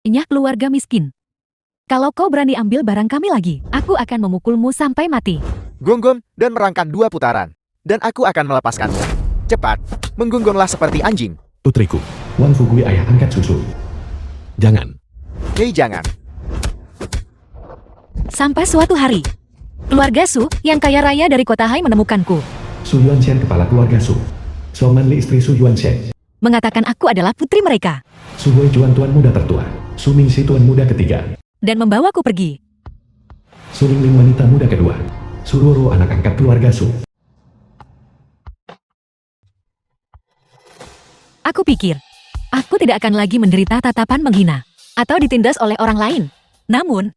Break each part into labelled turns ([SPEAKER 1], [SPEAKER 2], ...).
[SPEAKER 1] Inyah keluarga miskin. Kalau kau berani ambil barang kami lagi, aku akan memukulmu sampai mati.
[SPEAKER 2] Gonggong dan merangkan 2 putaran. Dan aku akan melepaskanmu. Cepat, menggonggonglah seperti anjing.
[SPEAKER 3] Putriku, Wang Fugui ayah angkat susu. Jangan.
[SPEAKER 2] Hei jangan.
[SPEAKER 1] Sampai suatu hari, keluarga Su yang kaya raya dari kota Hai menemukanku.
[SPEAKER 3] Su Yuanshen kepala keluarga Su. Soman Li istri Su Yuanshen.
[SPEAKER 1] Mengatakan aku adalah putri mereka.
[SPEAKER 3] Su Hui Juan tuan muda tertua. Su Mingxi tuan muda ketiga.
[SPEAKER 1] Dan membawaku pergi.
[SPEAKER 3] Su Lingling wanita muda kedua. Su Ruoruo anak angkat keluarga Su.
[SPEAKER 1] Aku pikir, aku tidak akan lagi menderita tatapan menghina atau ditindas oleh orang lain. Namun,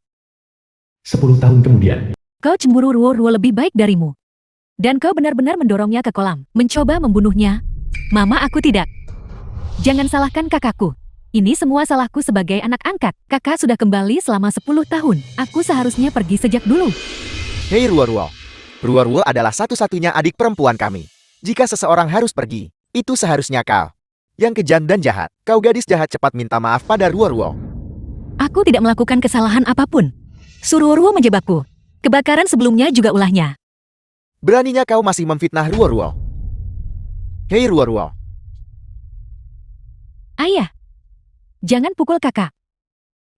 [SPEAKER 3] 10 tahun kemudian,
[SPEAKER 1] kau cemburu Ruo lebih baik darimu. Dan kau benar-benar mendorongnya ke kolam, mencoba membunuhnya. Mama, aku tidak. Jangan salahkan kakakku. Ini semua salahku sebagai anak angkat. Kakak sudah kembali selama 10 tahun. Aku seharusnya pergi sejak dulu.
[SPEAKER 2] Hei Ruo-Ruo. Ruo-Ruo adalah satu-satunya adik perempuan kami. Jika seseorang harus pergi, itu seharusnya kau. Yang kejam dan jahat. Kau gadis jahat, cepat minta maaf pada Ruo-Ruo.
[SPEAKER 1] Aku tidak melakukan kesalahan apapun. Ruo menjebakku. Kebakaran sebelumnya juga ulahnya.
[SPEAKER 2] Beraninya kau masih memfitnah Ruo-Ruo. Hei Ruo-Ruo.
[SPEAKER 1] Ayah, jangan pukul kakak.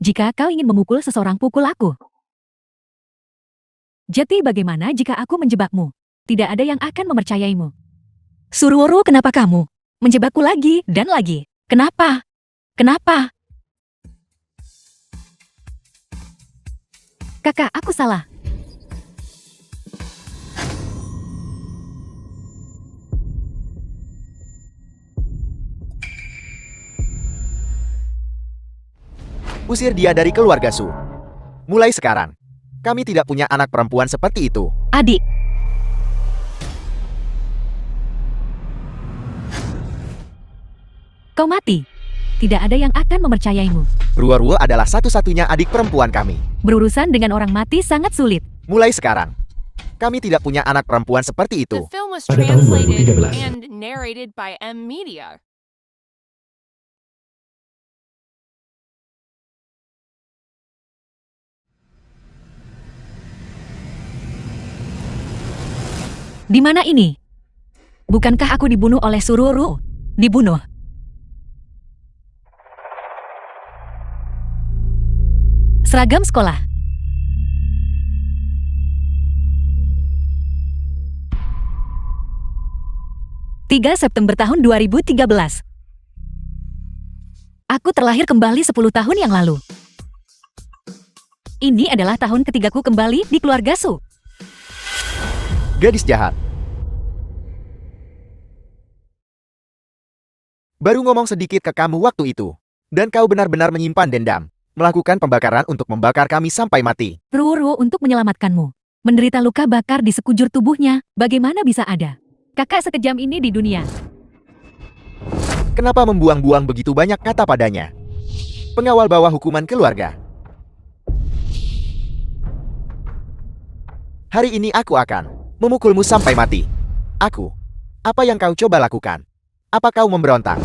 [SPEAKER 1] Jika kau ingin memukul seseorang, pukul aku. Jadi bagaimana jika aku menjebakmu? Tidak ada yang akan mempercayaimu. Ruo, kenapa kamu menjebakku lagi dan lagi? Kenapa? Kenapa? Kakak, aku salah.
[SPEAKER 2] Usir dia dari keluarga Su. Mulai sekarang, kami tidak punya anak perempuan seperti itu.
[SPEAKER 1] Adik. Kau mati. Tidak ada yang akan mempercayaimu.
[SPEAKER 2] Ruo-Ruo adalah satu-satunya adik perempuan kami.
[SPEAKER 1] Berurusan dengan orang mati sangat sulit.
[SPEAKER 2] Mulai sekarang, kami tidak punya anak perempuan seperti itu.
[SPEAKER 4] The film was
[SPEAKER 3] Pada tahun
[SPEAKER 4] translated
[SPEAKER 3] 2013.
[SPEAKER 4] and narrated by M Media.
[SPEAKER 1] Di mana ini? Bukankah aku dibunuh oleh Ruo? Dibunuh. Seragam sekolah. September tahun 2013. Aku terlahir kembali 10 tahun yang lalu. Ini adalah tahun ketigaku kembali di keluarga Su.
[SPEAKER 2] Gadis jahat. Baru ngomong sedikit ke kamu waktu itu. Dan kau benar-benar menyimpan dendam. Melakukan pembakaran untuk membakar kami sampai mati.
[SPEAKER 1] Ruo untuk menyelamatkanmu. Menderita luka bakar di sekujur tubuhnya, bagaimana bisa ada? Kakak sekejam ini di dunia.
[SPEAKER 2] Kenapa membuang-buang begitu banyak kata padanya? Pengawal bawah hukuman keluarga. Hari ini aku akan memukulmu sampai mati. Aku. Apa yang kau coba lakukan? Apa kau memberontak?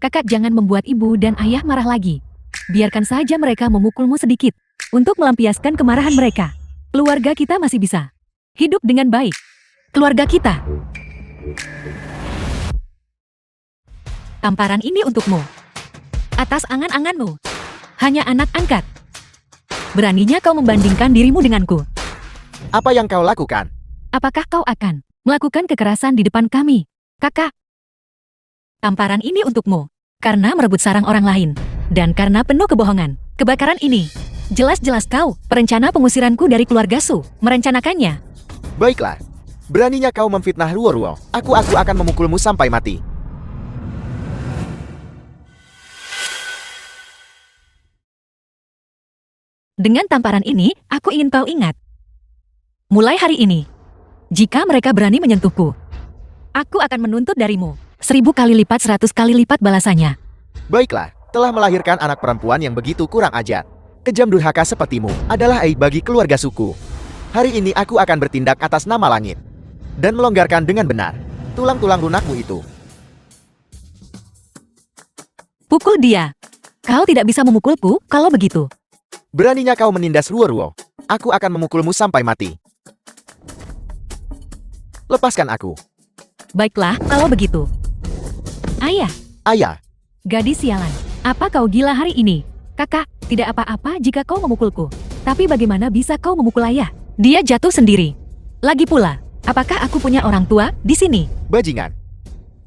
[SPEAKER 1] Kakak, jangan membuat ibu dan ayah marah lagi. Biarkan saja mereka memukulmu sedikit. Untuk melampiaskan kemarahan mereka. Keluarga kita masih bisa hidup dengan baik. Keluarga kita. Tamparan ini untukmu. Atas angan-anganmu. Hanya anak angkat. Beraninya kau membandingkan dirimu denganku.
[SPEAKER 2] Apa yang kau lakukan?
[SPEAKER 1] Apakah kau akan melakukan kekerasan di depan kami, kakak? Tamparan ini untukmu. Karena merebut sarang orang lain. Dan karena penuh kebohongan. Kebakaran ini. Jelas-jelas kau, perencana pengusiranku dari keluarga Su, merencanakannya.
[SPEAKER 2] Baiklah. Beraninya kau memfitnah Ruo. Aku akan memukulmu sampai mati.
[SPEAKER 1] Dengan tamparan ini, aku ingin kau ingat. Mulai hari ini, jika mereka berani menyentuhku, aku akan menuntut darimu 1000 kali lipat, 100 kali lipat balasannya.
[SPEAKER 2] Baiklah, telah melahirkan anak perempuan yang begitu kurang ajar. Kejam durhaka sepertimu adalah aib bagi keluarga suku. Hari ini aku akan bertindak atas nama langit. Dan melonggarkan dengan benar tulang-tulang lunakmu itu.
[SPEAKER 1] Pukul dia. Kau tidak bisa memukulku kalau begitu.
[SPEAKER 2] Beraninya kau menindas Ruo-Ruo. Aku akan memukulmu sampai mati. Lepaskan aku.
[SPEAKER 1] Baiklah, kalau begitu. Ayah,
[SPEAKER 2] Ayah,
[SPEAKER 1] gadis sialan. Apa kau gila hari ini? Kakak, tidak apa-apa jika kau memukulku. Tapi bagaimana bisa kau memukul ayah? Dia jatuh sendiri. Lagi pula, apakah aku punya orang tua di sini?
[SPEAKER 2] bajingan.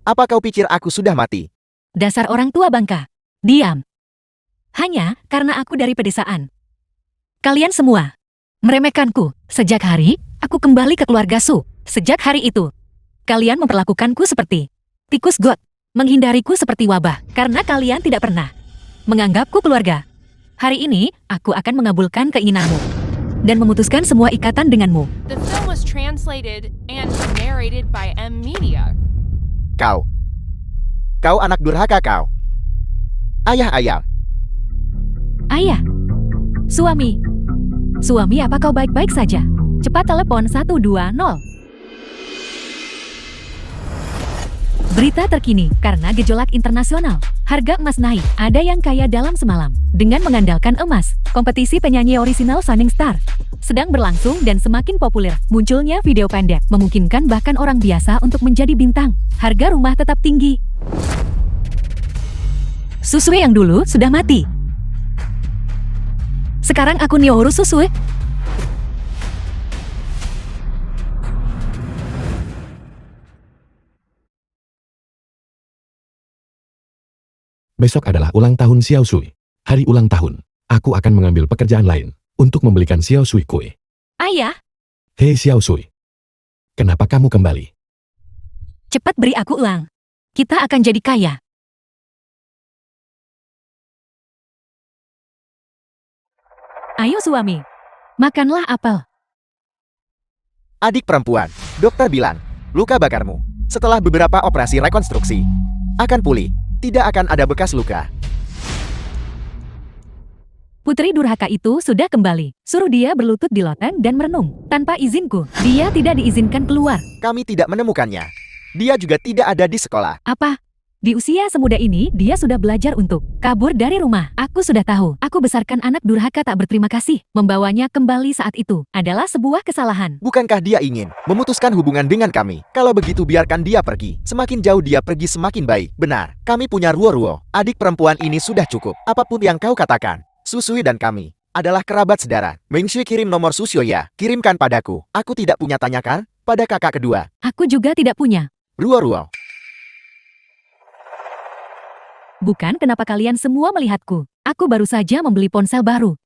[SPEAKER 2] Apa kau pikir aku sudah mati?
[SPEAKER 1] Dasar orang tua bangka. Diam. Hanya karena aku dari pedesaan. Kalian semua meremehkanku. Sejak hari aku kembali ke keluarga Su. Sejak hari itu, kalian memperlakukanku seperti tikus got. Menghindariku seperti wabah karena kalian tidak pernah menganggapku keluarga. Hari ini, aku akan mengabulkan keinginanmu dan memutuskan semua ikatan denganmu.
[SPEAKER 4] The film was translated and narrated by M Media.
[SPEAKER 2] Kau anak durhaka kau. Ayah.
[SPEAKER 1] Ayah. Suami. Suami, apa kau baik-baik saja? Cepat telepon 120. Berita terkini, karena gejolak internasional, harga emas naik. Ada yang kaya dalam semalam. Dengan mengandalkan emas, kompetisi penyanyi orisinal Shining Star sedang berlangsung dan semakin populer. Munculnya video pendek, memungkinkan bahkan orang biasa untuk menjadi bintang. Harga rumah tetap tinggi. Susue yang dulu sudah mati. Sekarang aku Nioru Susue.
[SPEAKER 3] Besok adalah ulang tahun Xiao Sui. Hari ulang tahun, aku akan mengambil pekerjaan lain untuk membelikan Xiao Sui kue.
[SPEAKER 1] Ayah,
[SPEAKER 3] Hei Xiao Sui, kenapa kamu kembali?
[SPEAKER 1] cepat beri aku uang. Kita akan jadi kaya. Ayo suami, makanlah apel.
[SPEAKER 2] Adik perempuan, dokter bilang, luka bakarmu setelah beberapa operasi rekonstruksi akan pulih. Tidak akan ada bekas luka.
[SPEAKER 1] Putri durhaka itu sudah kembali. Suruh dia berlutut di loteng dan merenung. Tanpa izinku, dia tidak diizinkan keluar.
[SPEAKER 2] Kami tidak menemukannya. Dia juga tidak ada di sekolah.
[SPEAKER 1] Apa? Di usia semuda ini, dia sudah belajar untuk kabur dari rumah. Aku sudah tahu, aku besarkan anak durhaka tak berterima kasih. Membawanya kembali saat itu adalah sebuah kesalahan.
[SPEAKER 2] Bukankah dia ingin memutuskan hubungan dengan kami? Kalau begitu biarkan dia pergi. Semakin jauh dia pergi semakin baik. Benar, kami punya Ruo-Ruo. Adik perempuan ini sudah cukup. Apapun yang kau katakan, Susui dan kami adalah kerabat sedara. Mengshui kirim nomor Susui ya. Kirimkan padaku. Aku tidak punya tanyakan pada kakak kedua.
[SPEAKER 1] Aku juga tidak punya.
[SPEAKER 2] Ruo-Ruo.
[SPEAKER 1] Bukan kenapa kalian semua melihatku. Aku baru saja membeli ponsel baru.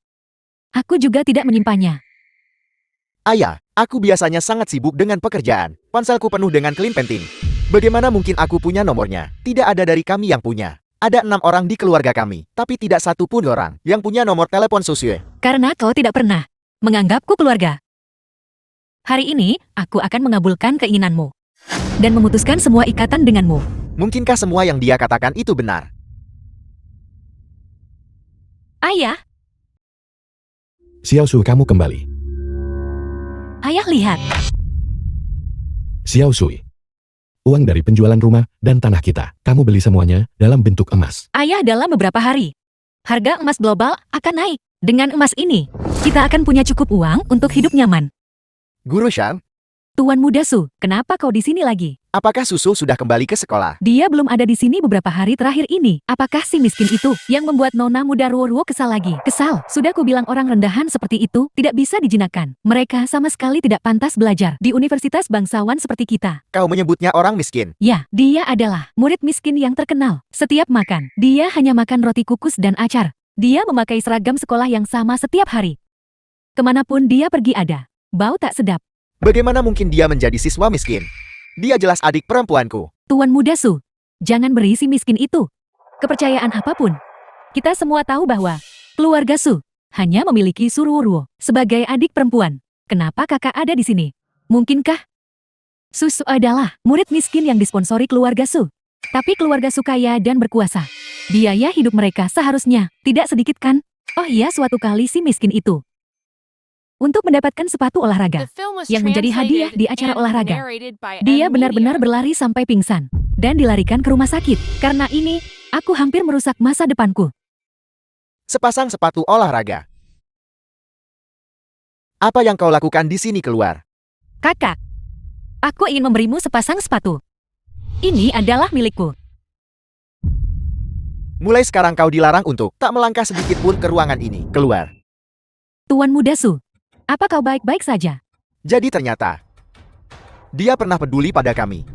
[SPEAKER 1] Aku juga tidak menyimpannya.
[SPEAKER 2] Ayah, aku biasanya sangat sibuk dengan pekerjaan. Ponselku penuh dengan clean painting. Bagaimana mungkin aku punya nomornya? Tidak ada dari kami yang punya. Ada 6 orang di keluarga kami, tapi tidak satu pun orang yang punya nomor telepon Susue.
[SPEAKER 1] Karena kau tidak pernah menganggapku keluarga. Hari ini, aku akan mengabulkan keinginanmu dan memutuskan semua ikatan denganmu.
[SPEAKER 2] Mungkinkah semua yang dia katakan itu benar?
[SPEAKER 1] Ayah,
[SPEAKER 3] Xiao Sui, kamu kembali.
[SPEAKER 1] ayah lihat.
[SPEAKER 3] Xiao Sui, uang dari penjualan rumah dan tanah kita, kamu beli semuanya dalam bentuk emas.
[SPEAKER 1] Ayah, dalam beberapa hari, harga emas global akan naik. Dengan emas ini, kita akan punya cukup uang untuk hidup nyaman.
[SPEAKER 2] Guru Shan,
[SPEAKER 1] Tuan Muda Su, kenapa kau di sini lagi?
[SPEAKER 2] apakah Susu sudah kembali ke sekolah?
[SPEAKER 1] Dia belum ada di sini beberapa hari terakhir ini. Apakah si miskin itu yang membuat Nona muda Ruo-Ruo kesal lagi? Kesal. Sudah kubilang orang rendahan seperti itu tidak bisa dijinakkan. Mereka sama sekali tidak pantas belajar di universitas bangsawan seperti kita.
[SPEAKER 2] Kau menyebutnya orang miskin.
[SPEAKER 1] Ya, dia adalah murid miskin yang terkenal. Setiap makan, dia hanya makan roti kukus dan acar. Dia memakai seragam sekolah yang sama setiap hari. Kemanapun dia pergi ada bau tak sedap.
[SPEAKER 2] Bagaimana mungkin dia menjadi siswa miskin? Dia jelas adik perempuanku.
[SPEAKER 1] Tuan Muda Su, jangan beri si miskin itu kepercayaan apapun. Kita semua tahu bahwa keluarga Su hanya memiliki Suruo sebagai adik perempuan. Kenapa kakak ada di sini? Mungkinkah Susu adalah murid miskin yang disponsori keluarga Su? Tapi keluarga Su kaya dan berkuasa. Biaya hidup mereka seharusnya tidak sedikit kan? Oh iya, suatu kali si miskin itu untuk mendapatkan sepatu olahraga
[SPEAKER 4] The film was
[SPEAKER 1] yang menjadi hadiah
[SPEAKER 4] translated
[SPEAKER 1] di acara
[SPEAKER 4] and
[SPEAKER 1] olahraga.
[SPEAKER 4] narrated by
[SPEAKER 1] Dia
[SPEAKER 4] M
[SPEAKER 1] benar-benar
[SPEAKER 4] Media.
[SPEAKER 1] berlari sampai pingsan. dan dilarikan ke rumah sakit. Karena ini, aku hampir merusak masa depanku.
[SPEAKER 2] Sepasang sepatu olahraga. Apa yang kau lakukan di sini keluar?
[SPEAKER 1] Kakak, aku ingin memberimu sepasang sepatu. Ini adalah milikku.
[SPEAKER 2] Mulai sekarang kau dilarang untuk tak melangkah sedikit pun ke ruangan ini. Keluar.
[SPEAKER 1] Tuan Muda Su, apa kau baik-baik saja?
[SPEAKER 2] Jadi ternyata, dia pernah peduli pada kami.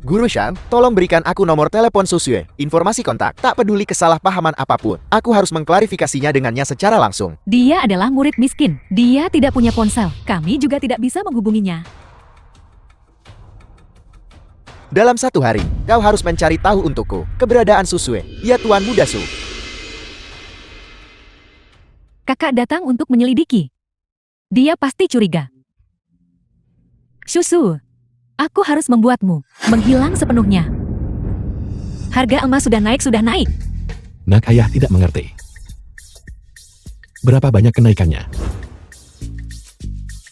[SPEAKER 2] Guru Shan, tolong berikan aku nomor telepon Susue, informasi kontak. Tak peduli kesalahpahaman apapun, aku harus mengklarifikasinya dengannya secara langsung.
[SPEAKER 1] Dia adalah murid miskin. Dia tidak punya ponsel. Kami juga tidak bisa menghubunginya.
[SPEAKER 2] Dalam 1 hari, kau harus mencari tahu untukku keberadaan Susue. Ya Tuan Muda Su.
[SPEAKER 1] Kakak datang untuk menyelidiki. Dia pasti curiga. Susu, aku harus membuatmu menghilang sepenuhnya. Harga emas sudah naik.
[SPEAKER 3] Nak ayah tidak mengerti. Berapa banyak kenaikannya?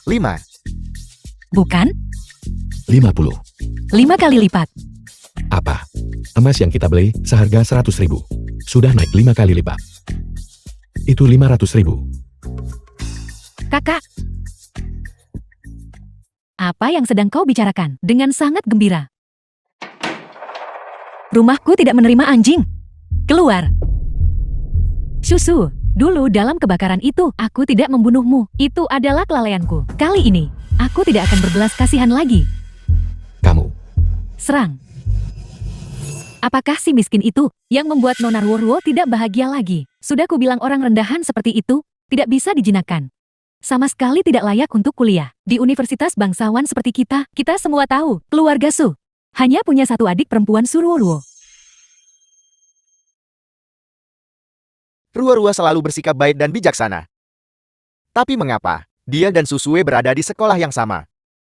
[SPEAKER 2] 5.
[SPEAKER 1] Bukan?
[SPEAKER 3] 50.
[SPEAKER 1] 5 kali lipat.
[SPEAKER 3] Apa? Emas yang kita beli seharga 100.000. Sudah naik 5 kali lipat. Itu 500.000.
[SPEAKER 1] Kakak, apa yang sedang kau bicarakan? Dengan sangat gembira. Rumahku tidak menerima anjing. Keluar. Susu, dulu dalam kebakaran itu, aku tidak membunuhmu. Itu adalah kelalaianku. Kali ini, aku tidak akan berbelas kasihan lagi.
[SPEAKER 3] Kamu.
[SPEAKER 1] Serang. Apakah si miskin itu yang membuat Nona Ruo tidak bahagia lagi? Sudah kubilang orang rendahan seperti itu tidak bisa dijinakkan. Sama sekali tidak layak untuk kuliah. Di universitas bangsawan seperti kita semua tahu, keluarga Su hanya punya satu adik perempuan Suruo.
[SPEAKER 2] Ruo selalu bersikap baik dan bijaksana. Tapi mengapa dia dan Susue berada di sekolah yang sama?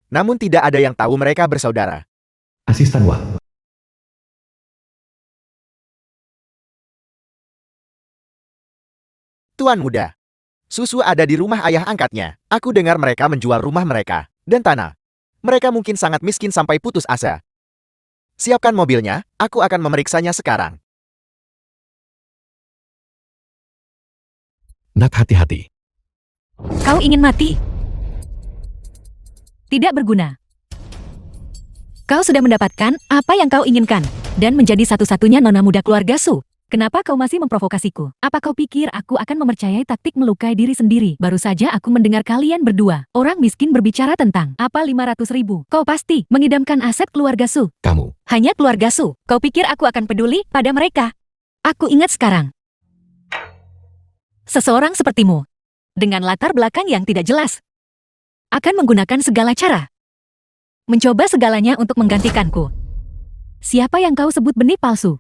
[SPEAKER 2] Namun tidak ada yang tahu mereka bersaudara.
[SPEAKER 3] Asisten Wah.
[SPEAKER 2] Tuan Muda, Susu ada di rumah ayah angkatnya. Aku dengar mereka menjual rumah mereka dan tanah. Mereka mungkin sangat miskin sampai putus asa. Siapkan mobilnya, aku akan memeriksanya sekarang.
[SPEAKER 3] Nak hati-hati.
[SPEAKER 1] Kau ingin mati? Tidak berguna. Kau sudah mendapatkan apa yang kau inginkan dan menjadi satu-satunya nona muda keluarga Su. Kenapa kau masih memprovokasiku? Apa kau pikir aku akan mempercayai taktik melukai diri sendiri? Baru saja aku mendengar kalian berdua, orang miskin berbicara tentang apa 500.000. Kau pasti mengidamkan aset keluarga Su.
[SPEAKER 3] Kamu.
[SPEAKER 1] Hanya keluarga Su. Kau pikir aku akan peduli pada mereka? Aku ingat sekarang. Seseorang sepertimu, dengan latar belakang yang tidak jelas, akan menggunakan segala cara. Mencoba segalanya untuk menggantikanku. Siapa yang kau sebut benih palsu?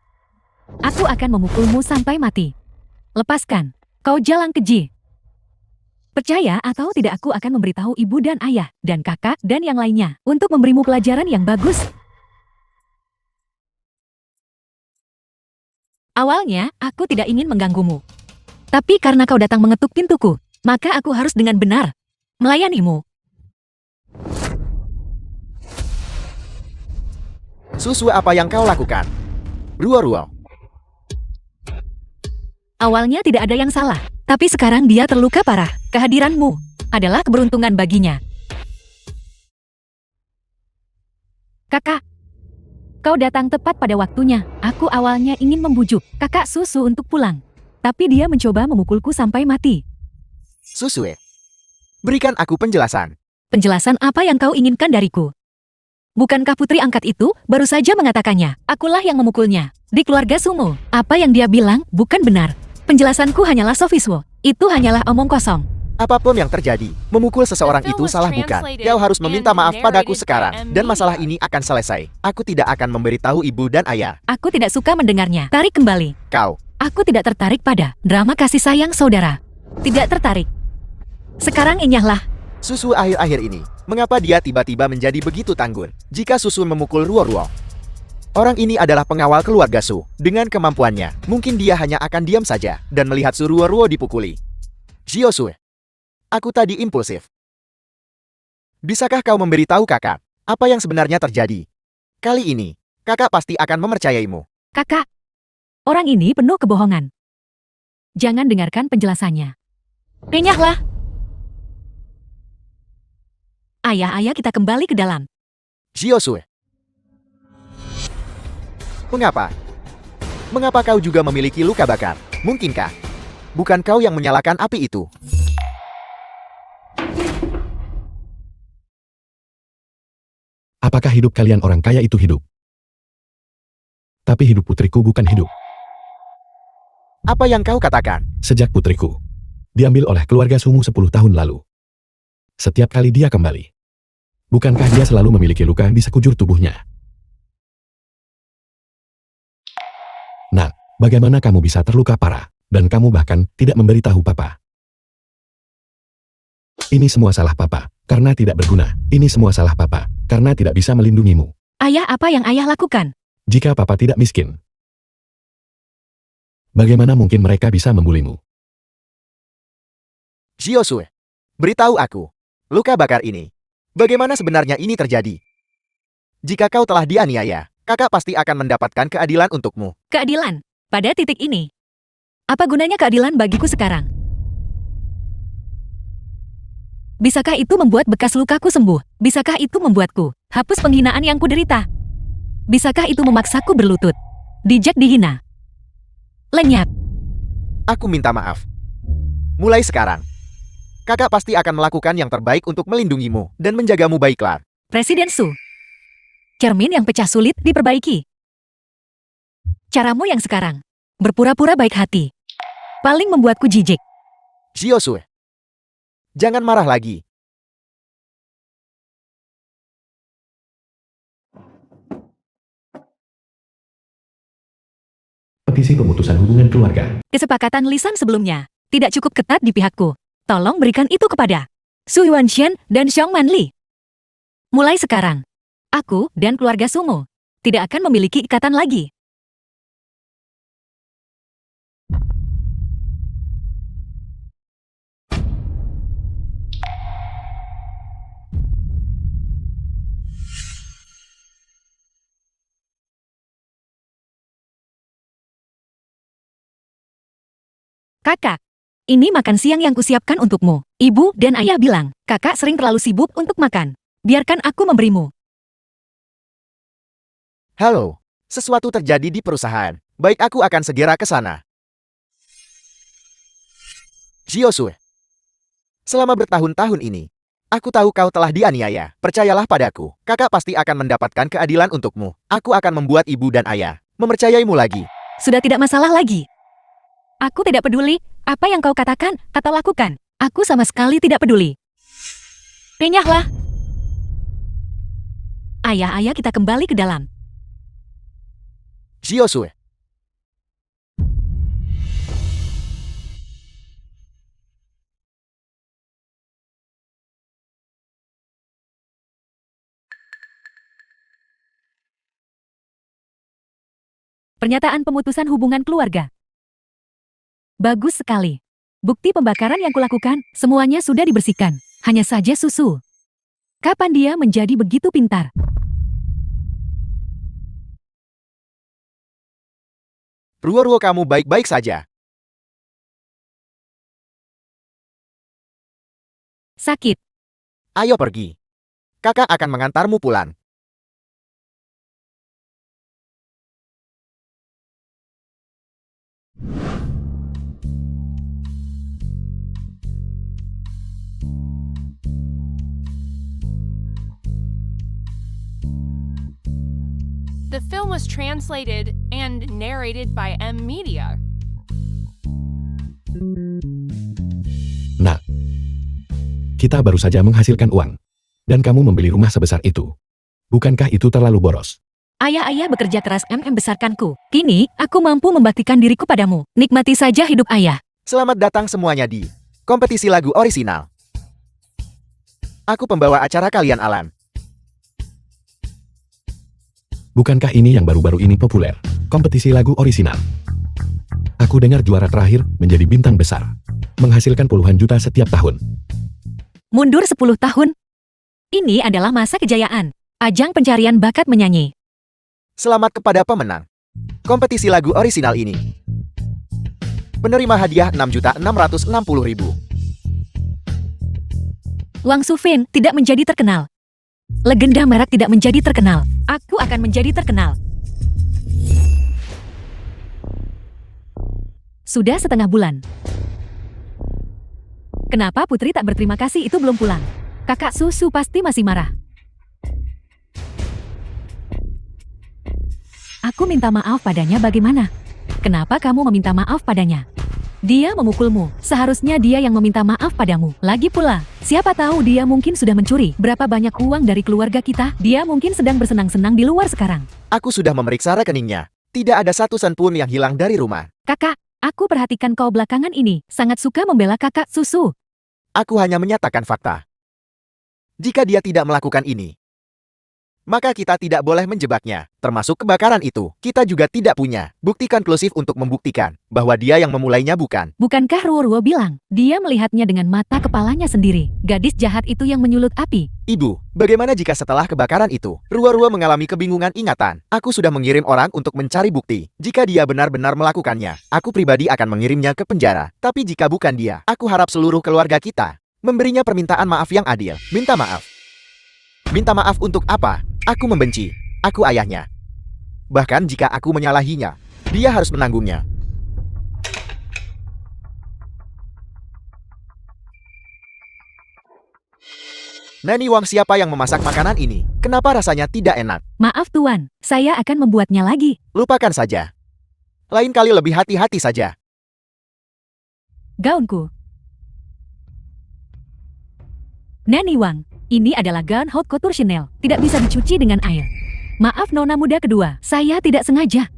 [SPEAKER 1] Aku akan memukulmu sampai mati. Lepaskan, kau jalang keji. Percaya atau tidak, aku akan memberitahu ibu dan ayah, dan kakak, dan yang lainnya, untuk memberimu pelajaran yang bagus. Awalnya, aku tidak ingin mengganggumu. Tapi karena kau datang mengetuk pintuku, maka aku harus dengan benar melayanimu.
[SPEAKER 2] Susu, apa yang kau lakukan? Ruo.
[SPEAKER 1] Awalnya tidak ada yang salah, tapi sekarang dia terluka parah. Kehadiranmu adalah keberuntungan baginya. Kakak, kau datang tepat pada waktunya. Aku awalnya ingin membujuk kakak Susu untuk pulang, tapi dia mencoba memukulku sampai mati.
[SPEAKER 2] Susue, berikan aku penjelasan.
[SPEAKER 1] Penjelasan apa yang kau inginkan dariku? Bukankah putri angkat itu baru saja mengatakannya? Akulah yang memukulnya. Di keluarga Sumo, apa yang dia bilang bukan benar. Penjelasanku hanyalah sofisme. Itu hanyalah omong kosong.
[SPEAKER 2] Apapun yang terjadi, memukul seseorang itu salah bukan. Kau harus meminta maaf padaku sekarang, dan masalah ini akan selesai. Aku tidak akan memberitahu ibu dan ayah.
[SPEAKER 1] Aku tidak suka mendengarnya. Tarik kembali.
[SPEAKER 2] Kau,
[SPEAKER 1] Aku tidak tertarik pada drama kasih sayang saudara. Tidak tertarik. Sekarang enyahlah.
[SPEAKER 2] Susu akhir-akhir ini, mengapa dia tiba-tiba menjadi begitu tangguh? Jika Susu memukul Ruo, orang ini adalah pengawal keluarga Su. Dengan kemampuannya, mungkin dia hanya akan diam saja dan melihat Ruo dipukuli. Jiosue, aku tadi impulsif. Bisakah kau memberitahu kakak apa yang sebenarnya terjadi? Kali ini, Kakak pasti akan mempercayaimu.
[SPEAKER 1] Kakak, orang ini penuh kebohongan. Jangan dengarkan penjelasannya. Renyahlah. Ayah, kita kembali ke dalam.
[SPEAKER 2] Jiosue. Mengapa? Mengapa kau juga memiliki luka bakar? Mungkinkah? Bukan kau yang menyalakan api itu?
[SPEAKER 3] Apakah hidup kalian orang kaya itu hidup? Tapi hidup putriku bukan hidup.
[SPEAKER 2] Apa yang kau katakan?
[SPEAKER 3] Sejak putriku diambil oleh keluarga Sumu 10 tahun lalu. Setiap kali dia kembali, bukankah dia selalu memiliki luka di sekujur tubuhnya? Nah, bagaimana kamu bisa terluka parah, dan kamu bahkan tidak memberitahu papa? Ini semua salah papa, karena tidak berguna. Ini semua salah papa, karena tidak bisa melindungimu.
[SPEAKER 1] Ayah, apa yang ayah lakukan?
[SPEAKER 3] Jika papa tidak miskin, bagaimana mungkin mereka bisa membulimu?
[SPEAKER 2] Jiosue, beritahu aku, luka bakar ini, bagaimana sebenarnya ini terjadi? Jika kau telah dianiaya, kakak pasti akan mendapatkan keadilan untukmu.
[SPEAKER 1] Keadilan? Pada titik ini. Apa gunanya keadilan bagiku sekarang? Bisakah itu membuat bekas lukaku sembuh? Bisakah itu membuatku hapus penghinaan yang kuderita? Bisakah itu memaksaku berlutut? Dijek dihina? Lenyap.
[SPEAKER 2] Aku minta maaf. Mulai sekarang, kakak pasti akan melakukan yang terbaik untuk melindungimu dan menjagamu baiklah.
[SPEAKER 1] Presiden Su. Cermin yang pecah sulit diperbaiki. Caramu yang sekarang, berpura-pura baik hati, paling membuatku jijik.
[SPEAKER 2] Jiosue, jangan marah lagi.
[SPEAKER 3] Petisi pemutusan hubungan keluarga.
[SPEAKER 1] Kesepakatan lisan sebelumnya tidak cukup ketat di pihakku. Tolong berikan itu kepada Su Yuanshan dan Xiong Manli. Mulai sekarang, aku dan keluarga Sumo tidak akan memiliki ikatan lagi. Kakak, ini makan siang yang kusiapkan untukmu. Ibu dan ayah bilang, kakak sering terlalu sibuk untuk makan. Biarkan aku memberimu.
[SPEAKER 2] Halo, sesuatu terjadi di perusahaan. Baik, aku akan segera ke sana. Jiosue, selama bertahun-tahun ini, aku tahu kau telah dianiaya. Percayalah padaku, kakak pasti akan mendapatkan keadilan untukmu. Aku akan membuat ibu dan ayah mempercayaimu lagi.
[SPEAKER 1] Sudah tidak masalah lagi. Aku tidak peduli apa yang kau katakan atau lakukan. Aku sama sekali tidak peduli. Renyahlah. Ayah, kita kembali ke dalam.
[SPEAKER 2] Jiosue,
[SPEAKER 1] Pernyataan pemutusan hubungan keluarga. Bagus sekali. Bukti pembakaran yang kulakukan, semuanya sudah dibersihkan. Hanya saja susu. Kapan dia menjadi begitu pintar?
[SPEAKER 2] Ruo-ruo kamu baik-baik saja.
[SPEAKER 1] Sakit.
[SPEAKER 2] Ayo pergi. Kakak akan mengantarmu pulang.
[SPEAKER 4] The film was translated and narrated by M Media.
[SPEAKER 3] Nah, kita baru saja menghasilkan uang. Dan kamu membeli rumah sebesar itu. Bukankah itu terlalu boros?
[SPEAKER 1] Ayah bekerja keras membesarkanku. Kini, aku mampu membaktikan diriku padamu. Nikmati saja hidup ayah.
[SPEAKER 2] Selamat datang semuanya di kompetisi lagu orisinal. Aku pembawa acara kalian, Alan.
[SPEAKER 3] Bukankah ini yang baru-baru ini populer? Kompetisi lagu orisinal. Aku dengar juara terakhir menjadi bintang besar. Menghasilkan puluhan juta setiap tahun.
[SPEAKER 1] Mundur 10 tahun. Ini adalah masa kejayaan. Ajang pencarian bakat menyanyi.
[SPEAKER 2] Selamat kepada pemenang kompetisi lagu orisinal ini. Penerima hadiah 6.660.000.
[SPEAKER 1] Wang Sufeng tidak menjadi terkenal. Legenda merek tidak menjadi terkenal. Aku akan menjadi terkenal. Sudah setengah bulan. Kenapa putri tak berterima kasih itu belum pulang? Kakak Susu pasti masih marah. Aku minta maaf padanya bagaimana? Kenapa kamu meminta maaf padanya? Dia memukulmu, seharusnya dia yang meminta maaf padamu. Lagi pula, siapa tahu dia mungkin sudah mencuri berapa banyak uang dari keluarga kita. Dia mungkin sedang bersenang-senang di luar sekarang.
[SPEAKER 2] Aku sudah memeriksa rekeningnya. Tidak ada satu sen pun yang hilang dari rumah.
[SPEAKER 1] Kakak, aku perhatikan kau belakangan ini, sangat suka membela kakak Susu.
[SPEAKER 2] Aku hanya menyatakan fakta. Jika dia tidak melakukan ini, maka kita tidak boleh menjebaknya. Termasuk kebakaran itu, kita juga tidak punya bukti konklusif untuk membuktikan bahwa dia yang memulainya bukan.
[SPEAKER 1] Bukankah Ruo bilang, dia melihatnya dengan mata kepalanya sendiri. Gadis jahat itu yang menyulut api.
[SPEAKER 2] Ibu, bagaimana jika setelah kebakaran itu, Ruo mengalami kebingungan ingatan? Aku sudah mengirim orang untuk mencari bukti. Jika dia benar-benar melakukannya, aku pribadi akan mengirimnya ke penjara. Tapi jika bukan dia, aku harap seluruh keluarga kita memberinya permintaan maaf yang adil. Minta maaf. Minta maaf untuk apa? Aku membenci. Aku ayahnya. Bahkan jika aku menyalahinya, dia harus menanggungnya. Nani Wang, siapa yang memasak makanan ini? Kenapa rasanya tidak enak?
[SPEAKER 1] Maaf Tuan, saya akan membuatnya lagi.
[SPEAKER 2] Lupakan saja. Lain kali lebih hati-hati saja.
[SPEAKER 1] Gaunku. Nani Wang, ini adalah gaun haute couture Chanel, tidak bisa dicuci dengan air. Maaf nona muda kedua, saya tidak sengaja.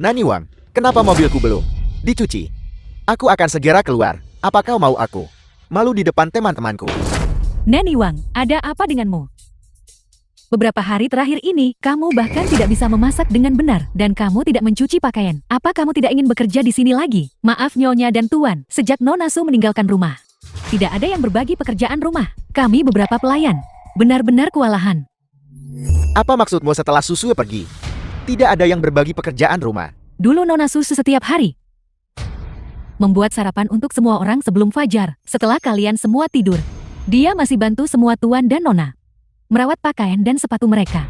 [SPEAKER 2] Nani Wang, kenapa mobilku belum dicuci? Aku akan segera keluar. Apa kau mau aku malu di depan teman-temanku?
[SPEAKER 1] Nani Wang, ada apa denganmu? Beberapa hari terakhir ini, kamu bahkan tidak bisa memasak dengan benar, dan kamu tidak mencuci pakaian. Apa kamu tidak ingin bekerja di sini lagi? Maaf Nyonya dan Tuan, sejak Nona Su meninggalkan rumah, tidak ada yang berbagi pekerjaan rumah. Kami beberapa pelayan, benar-benar kewalahan.
[SPEAKER 2] Apa maksudmu setelah Susu pergi? Tidak ada yang berbagi pekerjaan rumah.
[SPEAKER 1] Dulu Nona Su setiap hari membuat sarapan untuk semua orang sebelum fajar. Setelah kalian semua tidur, dia masih bantu semua Tuan dan Nona merawat pakaian dan sepatu mereka.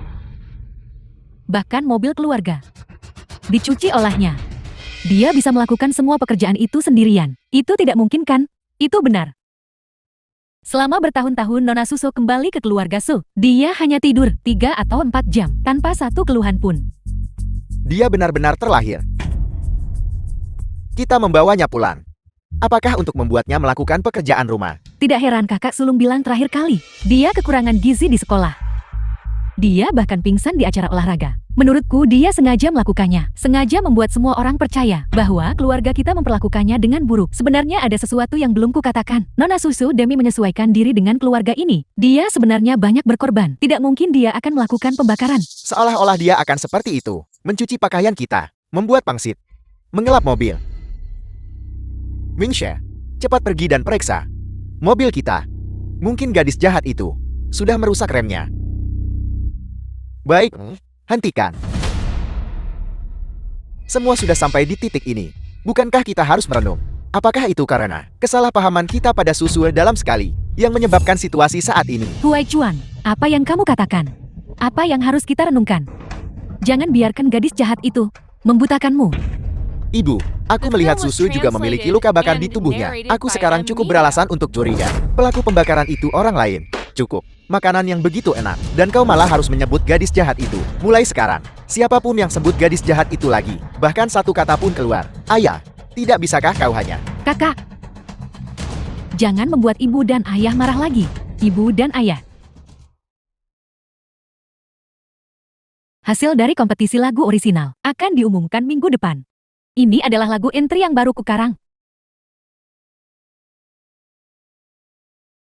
[SPEAKER 1] Bahkan mobil keluarga dicuci olehnya. Dia bisa melakukan semua pekerjaan itu sendirian. Itu tidak mungkin kan? Itu benar. Selama bertahun-tahun Nona Suso kembali ke keluarga Su. Dia hanya tidur 3 atau 4 jam tanpa satu keluhan pun.
[SPEAKER 2] Dia benar-benar terlahir. Kita membawanya pulang. Apakah untuk membuatnya melakukan pekerjaan rumah?
[SPEAKER 1] Tidak heran kakak sulung bilang terakhir kali, dia kekurangan gizi di sekolah. Dia bahkan pingsan di acara olahraga. Menurutku dia sengaja melakukannya. Sengaja membuat semua orang percaya bahwa keluarga kita memperlakukannya dengan buruk. Sebenarnya ada sesuatu yang belum kukatakan. Nona Susu demi menyesuaikan diri dengan keluarga ini. Dia sebenarnya banyak berkorban. Tidak mungkin dia akan melakukan pembakaran.
[SPEAKER 2] Seolah-olah dia akan seperti itu. Mencuci pakaian kita. Membuat pangsit. Mengelap mobil. Wingshe, cepat pergi dan periksa mobil kita. Mungkin gadis jahat itu sudah merusak remnya. Baik, hentikan. Semua sudah sampai di titik ini. Bukankah kita harus merenung? Apakah itu karena kesalahpahaman kita pada Susu dalam sekali yang menyebabkan situasi saat ini?
[SPEAKER 1] Huai Chuan, apa yang kamu katakan? Apa yang harus kita renungkan? Jangan biarkan gadis jahat itu membutakanmu.
[SPEAKER 2] Ibu, aku melihat Susu juga memiliki luka bakar di tubuhnya. Aku sekarang cukup beralasan untuk curiga. Pelaku pembakaran itu orang lain. Cukup. Makanan yang begitu enak. Dan kau malah harus menyebut gadis jahat itu. Mulai sekarang, siapapun yang sebut gadis jahat itu lagi, bahkan satu kata pun keluar. Ayah, tidak bisakah kau hanya...
[SPEAKER 1] Kakak, jangan membuat ibu dan ayah marah lagi. Ibu dan ayah. Hasil dari kompetisi lagu orisinal akan diumumkan minggu depan. Ini adalah lagu entry yang baru kukarang.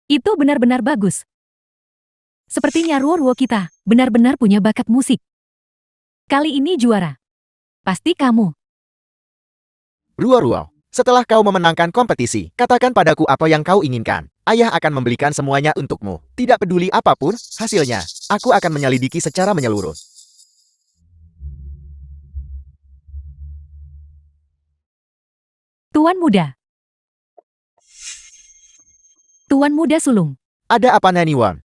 [SPEAKER 1] Itu benar-benar bagus. Sepertinya Ruo kita benar-benar punya bakat musik. Kali ini juara. Pasti kamu.
[SPEAKER 2] Ruo, Setelah kau memenangkan kompetisi, katakan padaku apa yang kau inginkan. Ayah akan membelikan semuanya untukmu. Tidak peduli apapun hasilnya, aku akan menyelidiki secara menyeluruh.
[SPEAKER 1] Tuan Muda. Tuan Muda Sulung.
[SPEAKER 2] Ada apa, Naniwan?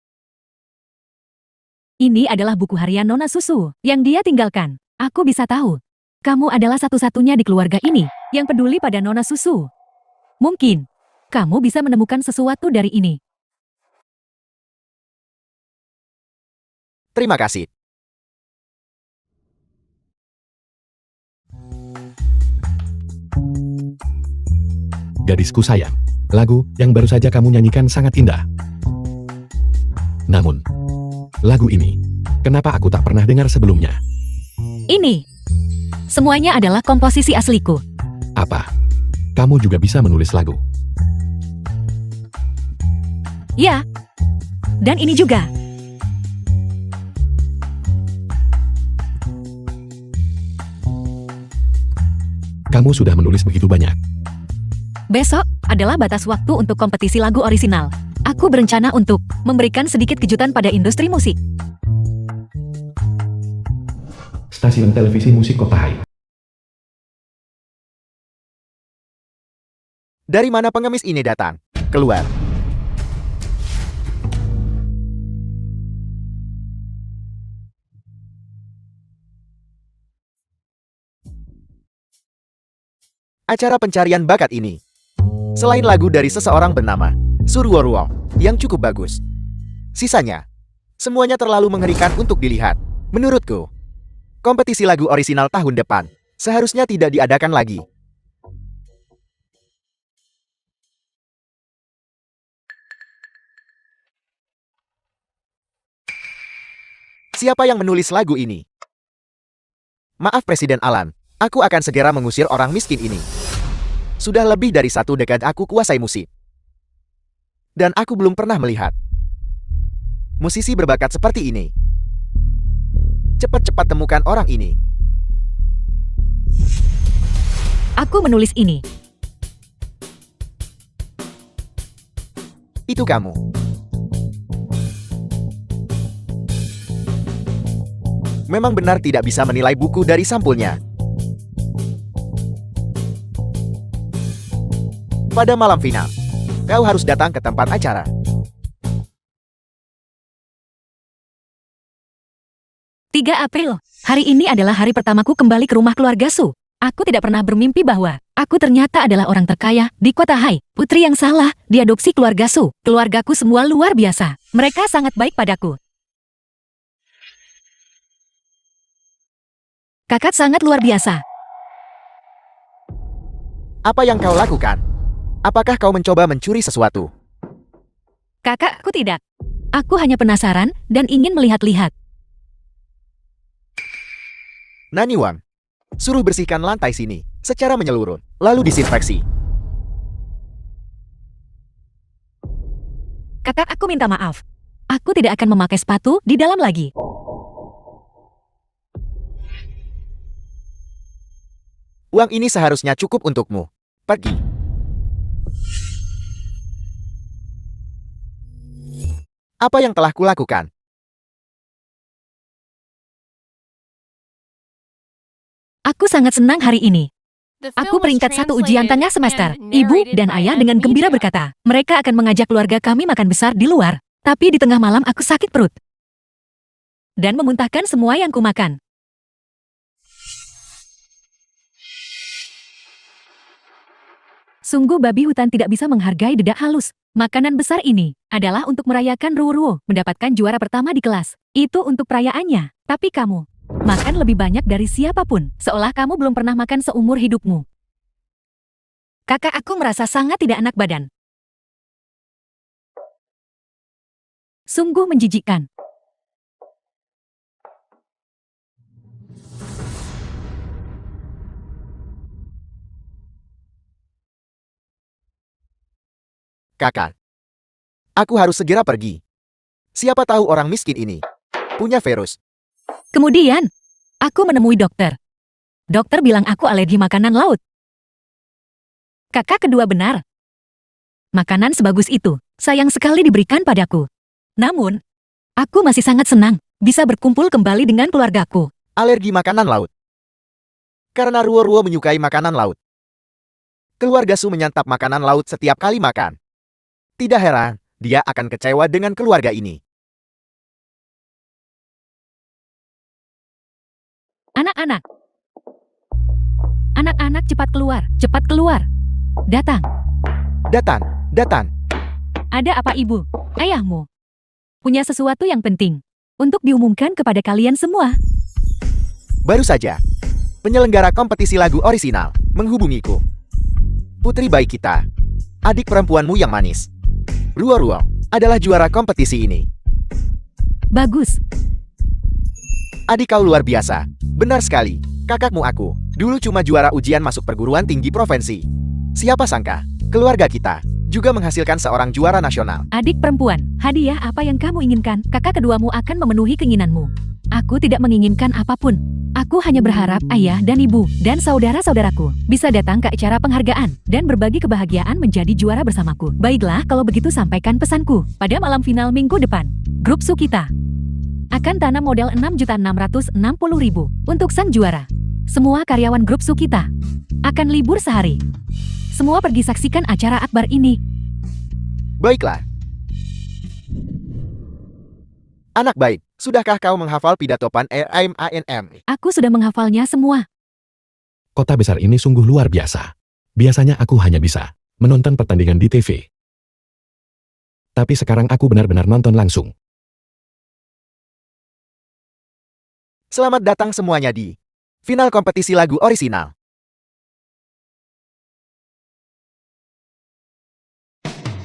[SPEAKER 1] Ini adalah buku harian Nona Susu yang dia tinggalkan. Aku bisa tahu. Kamu adalah satu-satunya di keluarga ini yang peduli pada Nona Susu. Mungkin kamu bisa menemukan sesuatu dari ini.
[SPEAKER 2] Terima kasih.
[SPEAKER 3] Gadisku sayang, lagu yang baru saja kamu nyanyikan sangat indah. Namun, lagu ini, kenapa aku tak pernah dengar sebelumnya?
[SPEAKER 1] Ini semuanya adalah komposisi asliku.
[SPEAKER 3] Apa? Kamu juga bisa menulis lagu?
[SPEAKER 1] Ya. Dan ini juga.
[SPEAKER 3] Kamu sudah menulis begitu banyak.
[SPEAKER 1] Besok adalah batas waktu untuk kompetisi lagu orisinal. Aku berencana untuk memberikan sedikit kejutan pada industri musik.
[SPEAKER 3] Stasiun televisi musik Kota Hai.
[SPEAKER 2] Dari mana pengemis ini datang? Keluar. Acara pencarian bakat ini. Selain lagu dari seseorang bernama Surworuo yang cukup bagus. Sisanya, semuanya terlalu mengerikan untuk dilihat. Menurutku, kompetisi lagu orisinal tahun depan seharusnya tidak diadakan lagi. Siapa yang menulis lagu ini? Maaf Presiden Alan, aku akan segera mengusir orang miskin ini. Sudah lebih dari 1 dekade aku kuasai musik. Dan aku belum pernah melihat musisi berbakat seperti ini. Cepat-cepat temukan orang ini.
[SPEAKER 1] Aku menulis ini.
[SPEAKER 2] Itu kamu. Memang benar tidak bisa menilai buku dari sampulnya. Pada malam final, kau harus datang ke tempat acara.
[SPEAKER 1] "3 April. Hari ini adalah hari pertamaku kembali ke rumah keluarga Su. Aku tidak pernah bermimpi bahwa aku ternyata adalah orang terkaya di kota Hai. Putri yang salah diadopsi keluarga Su. Keluargaku semua luar biasa. Mereka sangat baik padaku. Kakak sangat luar biasa.
[SPEAKER 2] Apa yang kau lakukan? Apakah kau mencoba mencuri sesuatu?
[SPEAKER 1] Kakak, aku tidak. Aku hanya penasaran dan ingin melihat-lihat.
[SPEAKER 2] Naniwan, suruh bersihkan lantai sini secara menyeluruh, lalu disinfeksi.
[SPEAKER 1] Kakak, aku minta maaf. Aku tidak akan memakai sepatu di dalam lagi.
[SPEAKER 2] Uang ini seharusnya cukup untukmu. Pergi. Apa yang telah kulakukan?
[SPEAKER 1] Aku sangat senang hari ini.
[SPEAKER 4] The
[SPEAKER 1] Aku
[SPEAKER 4] film was
[SPEAKER 1] peringkat 1 ujian
[SPEAKER 4] translated
[SPEAKER 1] tengah semester.
[SPEAKER 4] and
[SPEAKER 1] Ibu
[SPEAKER 4] narrated
[SPEAKER 1] dan
[SPEAKER 4] by
[SPEAKER 1] ayah
[SPEAKER 4] Ed
[SPEAKER 1] dengan gembira
[SPEAKER 4] Media.
[SPEAKER 1] berkata, mereka akan mengajak keluarga kami makan besar di luar. Tapi di tengah malam aku sakit perut. Dan memuntahkan semua yang kumakan. Sungguh babi hutan tidak bisa menghargai dedak halus. Makanan besar ini adalah untuk merayakan Ruo mendapatkan juara pertama di kelas. Itu untuk perayaannya. Tapi kamu makan lebih banyak dari siapapun, seolah kamu belum pernah makan seumur hidupmu. Kakak aku merasa sangat tidak enak badan. Sungguh menjijikkan.
[SPEAKER 2] Kakak, aku harus segera pergi. Siapa tahu orang miskin ini punya virus.
[SPEAKER 1] Kemudian, aku menemui dokter. Dokter bilang aku alergi makanan laut. Kakak kedua benar. Makanan sebagus itu, sayang sekali diberikan padaku. Namun, aku masih sangat senang bisa berkumpul kembali dengan keluargaku.
[SPEAKER 2] Alergi makanan laut. Karena Ruo-Ruo menyukai makanan laut. Keluarga Su menyantap makanan laut setiap kali makan. Tidak heran, dia akan kecewa dengan keluarga ini.
[SPEAKER 1] Anak-anak. Anak-anak cepat keluar, cepat keluar. Datang.
[SPEAKER 2] Datang, datang.
[SPEAKER 1] Ada apa ibu? Ayahmu. Punya sesuatu yang penting untuk diumumkan kepada kalian semua.
[SPEAKER 2] Baru saja, penyelenggara kompetisi lagu orisinal menghubungiku. Putri baik kita, adik perempuanmu yang manis, Ruo-Ruo, adalah juara kompetisi ini.
[SPEAKER 1] Bagus.
[SPEAKER 2] Adik kau luar biasa. Benar sekali, kakakmu aku. Dulu cuma juara ujian masuk perguruan tinggi provinsi. Siapa sangka, keluarga kita juga menghasilkan seorang juara nasional.
[SPEAKER 1] Adik perempuan, hadiah apa yang kamu inginkan? Kakak keduamu akan memenuhi keinginanmu. Aku tidak menginginkan apapun. Aku hanya berharap ayah dan ibu dan saudara-saudaraku bisa datang ke acara penghargaan dan berbagi kebahagiaan menjadi juara bersamaku. Baiklah, kalau begitu sampaikan pesanku. Pada malam final minggu depan, grup Su kita akan tanam modal 6.660.000 untuk sang juara. Semua karyawan grup Su kita akan libur sehari. Semua pergi saksikan acara akbar ini.
[SPEAKER 2] Baiklah. Anak baik, sudahkah kau menghafal pidato Pan RMANM?
[SPEAKER 1] Aku sudah menghafalnya semua.
[SPEAKER 3] Kota besar ini sungguh luar biasa. Biasanya aku hanya bisa menonton pertandingan di TV. Tapi sekarang aku benar-benar nonton langsung.
[SPEAKER 2] Selamat datang semuanya di final kompetisi lagu orisinal.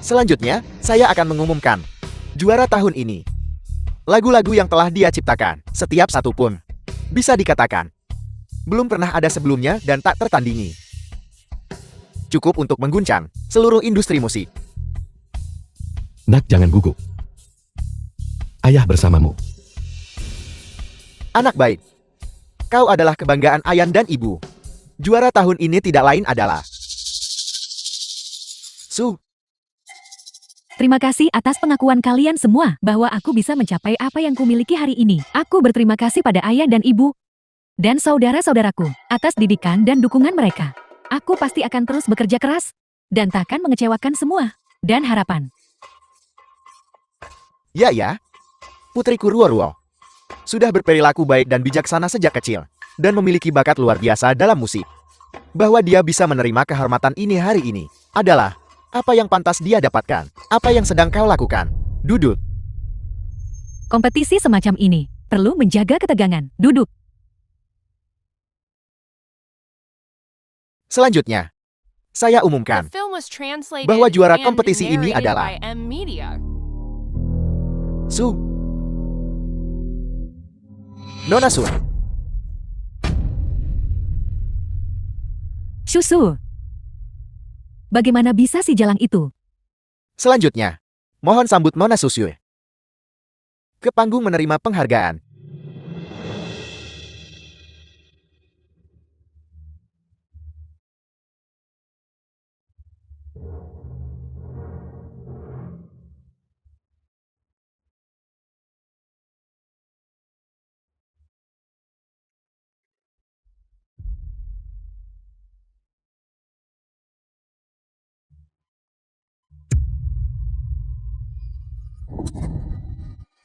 [SPEAKER 2] Selanjutnya, saya akan mengumumkan juara tahun ini. Lagu-lagu yang telah dia ciptakan, setiap satu pun bisa dikatakan belum pernah ada sebelumnya dan tak tertandingi. Cukup untuk mengguncang seluruh industri musik.
[SPEAKER 3] Nak, jangan gugup. Ayah bersamamu.
[SPEAKER 2] Anak baik, kau adalah kebanggaan ayah dan ibu. Juara tahun ini tidak lain adalah Su.
[SPEAKER 1] Terima kasih atas pengakuan kalian semua bahwa aku bisa mencapai apa yang kumiliki hari ini. Aku berterima kasih pada ayah dan ibu dan saudara-saudaraku atas didikan dan dukungan mereka. Aku pasti akan terus bekerja keras dan takkan mengecewakan semua dan harapan.
[SPEAKER 2] Ya, putriku Ruo-Ruo sudah berperilaku baik dan bijaksana sejak kecil dan memiliki bakat luar biasa dalam musik. Bahwa dia bisa menerima kehormatan ini hari ini adalah apa yang pantas dia dapatkan. Apa yang sedang kau lakukan, Duduk?
[SPEAKER 1] Kompetisi semacam ini perlu menjaga ketegangan. Duduk.
[SPEAKER 2] Selanjutnya, saya
[SPEAKER 4] The
[SPEAKER 2] umumkan
[SPEAKER 4] film was translated
[SPEAKER 2] bahwa juara
[SPEAKER 4] and
[SPEAKER 2] kompetisi ini
[SPEAKER 4] narrated
[SPEAKER 2] adalah
[SPEAKER 4] by M Media.
[SPEAKER 2] Su. Nona Su.
[SPEAKER 1] Susu. Bagaimana bisa si jalang itu?
[SPEAKER 2] Selanjutnya, mohon sambut Nona Susu ke panggung menerima penghargaan.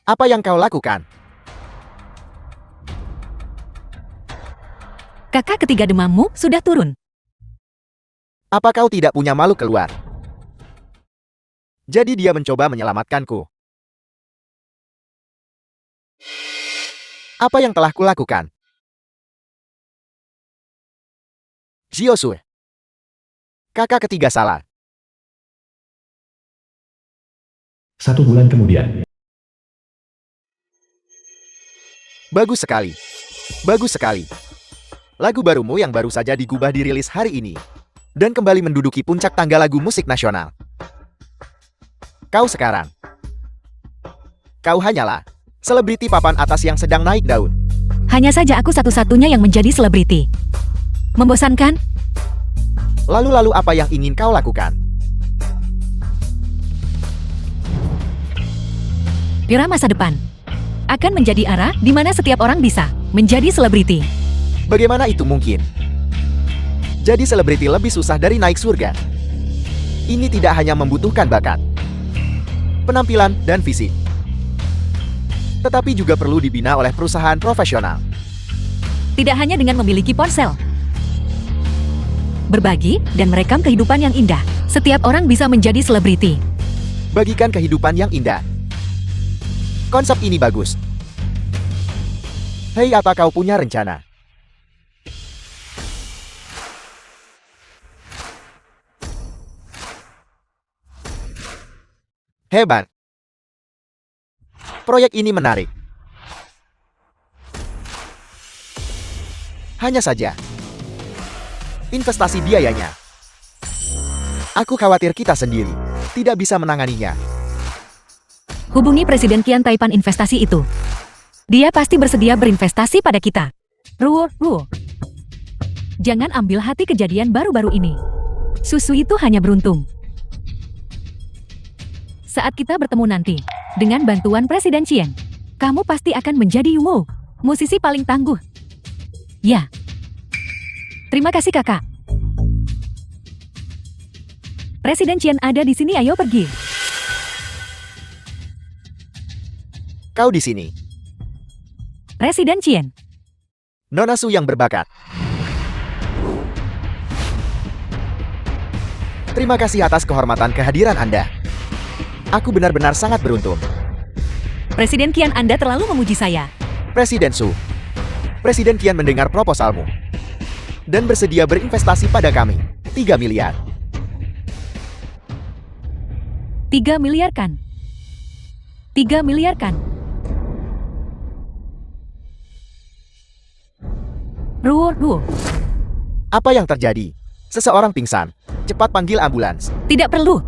[SPEAKER 2] Apa yang kau lakukan?
[SPEAKER 1] Kakak ketiga demammu sudah turun.
[SPEAKER 2] Apa kau tidak punya malu keluar? Jadi dia mencoba menyelamatkanku. Apa yang telah kulakukan? Jiosu. Kakak ketiga salah.
[SPEAKER 3] 1 bulan kemudian.
[SPEAKER 2] Bagus sekali. Bagus sekali. Lagu barumu yang baru saja digubah dirilis hari ini. Dan kembali menduduki puncak tangga lagu musik nasional. Kau sekarang. Kau hanyalah selebriti papan atas yang sedang naik daun.
[SPEAKER 1] Hanya saja aku satu-satunya yang menjadi selebriti. Membosankan?
[SPEAKER 2] Lalu apa yang ingin kau lakukan?
[SPEAKER 1] Era masa depan akan menjadi era di mana setiap orang bisa menjadi selebriti.
[SPEAKER 2] Bagaimana itu mungkin? Jadi selebriti lebih susah dari naik surga. Ini tidak hanya membutuhkan bakat, penampilan, dan fisik, tetapi juga perlu dibina oleh perusahaan profesional.
[SPEAKER 1] Tidak hanya dengan memiliki ponsel, berbagi, dan merekam kehidupan yang indah, setiap orang bisa menjadi selebriti.
[SPEAKER 2] Bagikan kehidupan yang indah. Konsep ini bagus. Hei, apa kau punya rencana? Hebat. Proyek ini menarik. Hanya saja, investasi biayanya. Aku khawatir kita sendiri tidak bisa menanganinya.
[SPEAKER 1] Hubungi Presiden Qian Taipan investasi itu. Dia pasti bersedia berinvestasi pada kita. Ruo. Jangan ambil hati kejadian baru-baru ini. Susu itu hanya beruntung. Saat kita bertemu nanti, dengan bantuan Presiden Qian, kamu pasti akan menjadi Yumo, musisi paling tangguh. Ya. Terima kasih kakak. Presiden Qian ada di sini, ayo pergi.
[SPEAKER 2] Kau di sini.
[SPEAKER 1] Presiden Qian.
[SPEAKER 2] Nona Su yang berbakat. Terima kasih atas kehormatan kehadiran Anda. Aku benar-benar sangat beruntung.
[SPEAKER 1] Presiden Qian, Anda terlalu memuji saya.
[SPEAKER 2] Presiden Su. Presiden Qian mendengar proposalmu dan bersedia berinvestasi pada kami. 3 miliar.
[SPEAKER 1] 3 miliar kan? 3 miliar kan? Ruo.
[SPEAKER 2] Apa yang terjadi? Seseorang pingsan. Cepat panggil ambulans.
[SPEAKER 1] Tidak perlu.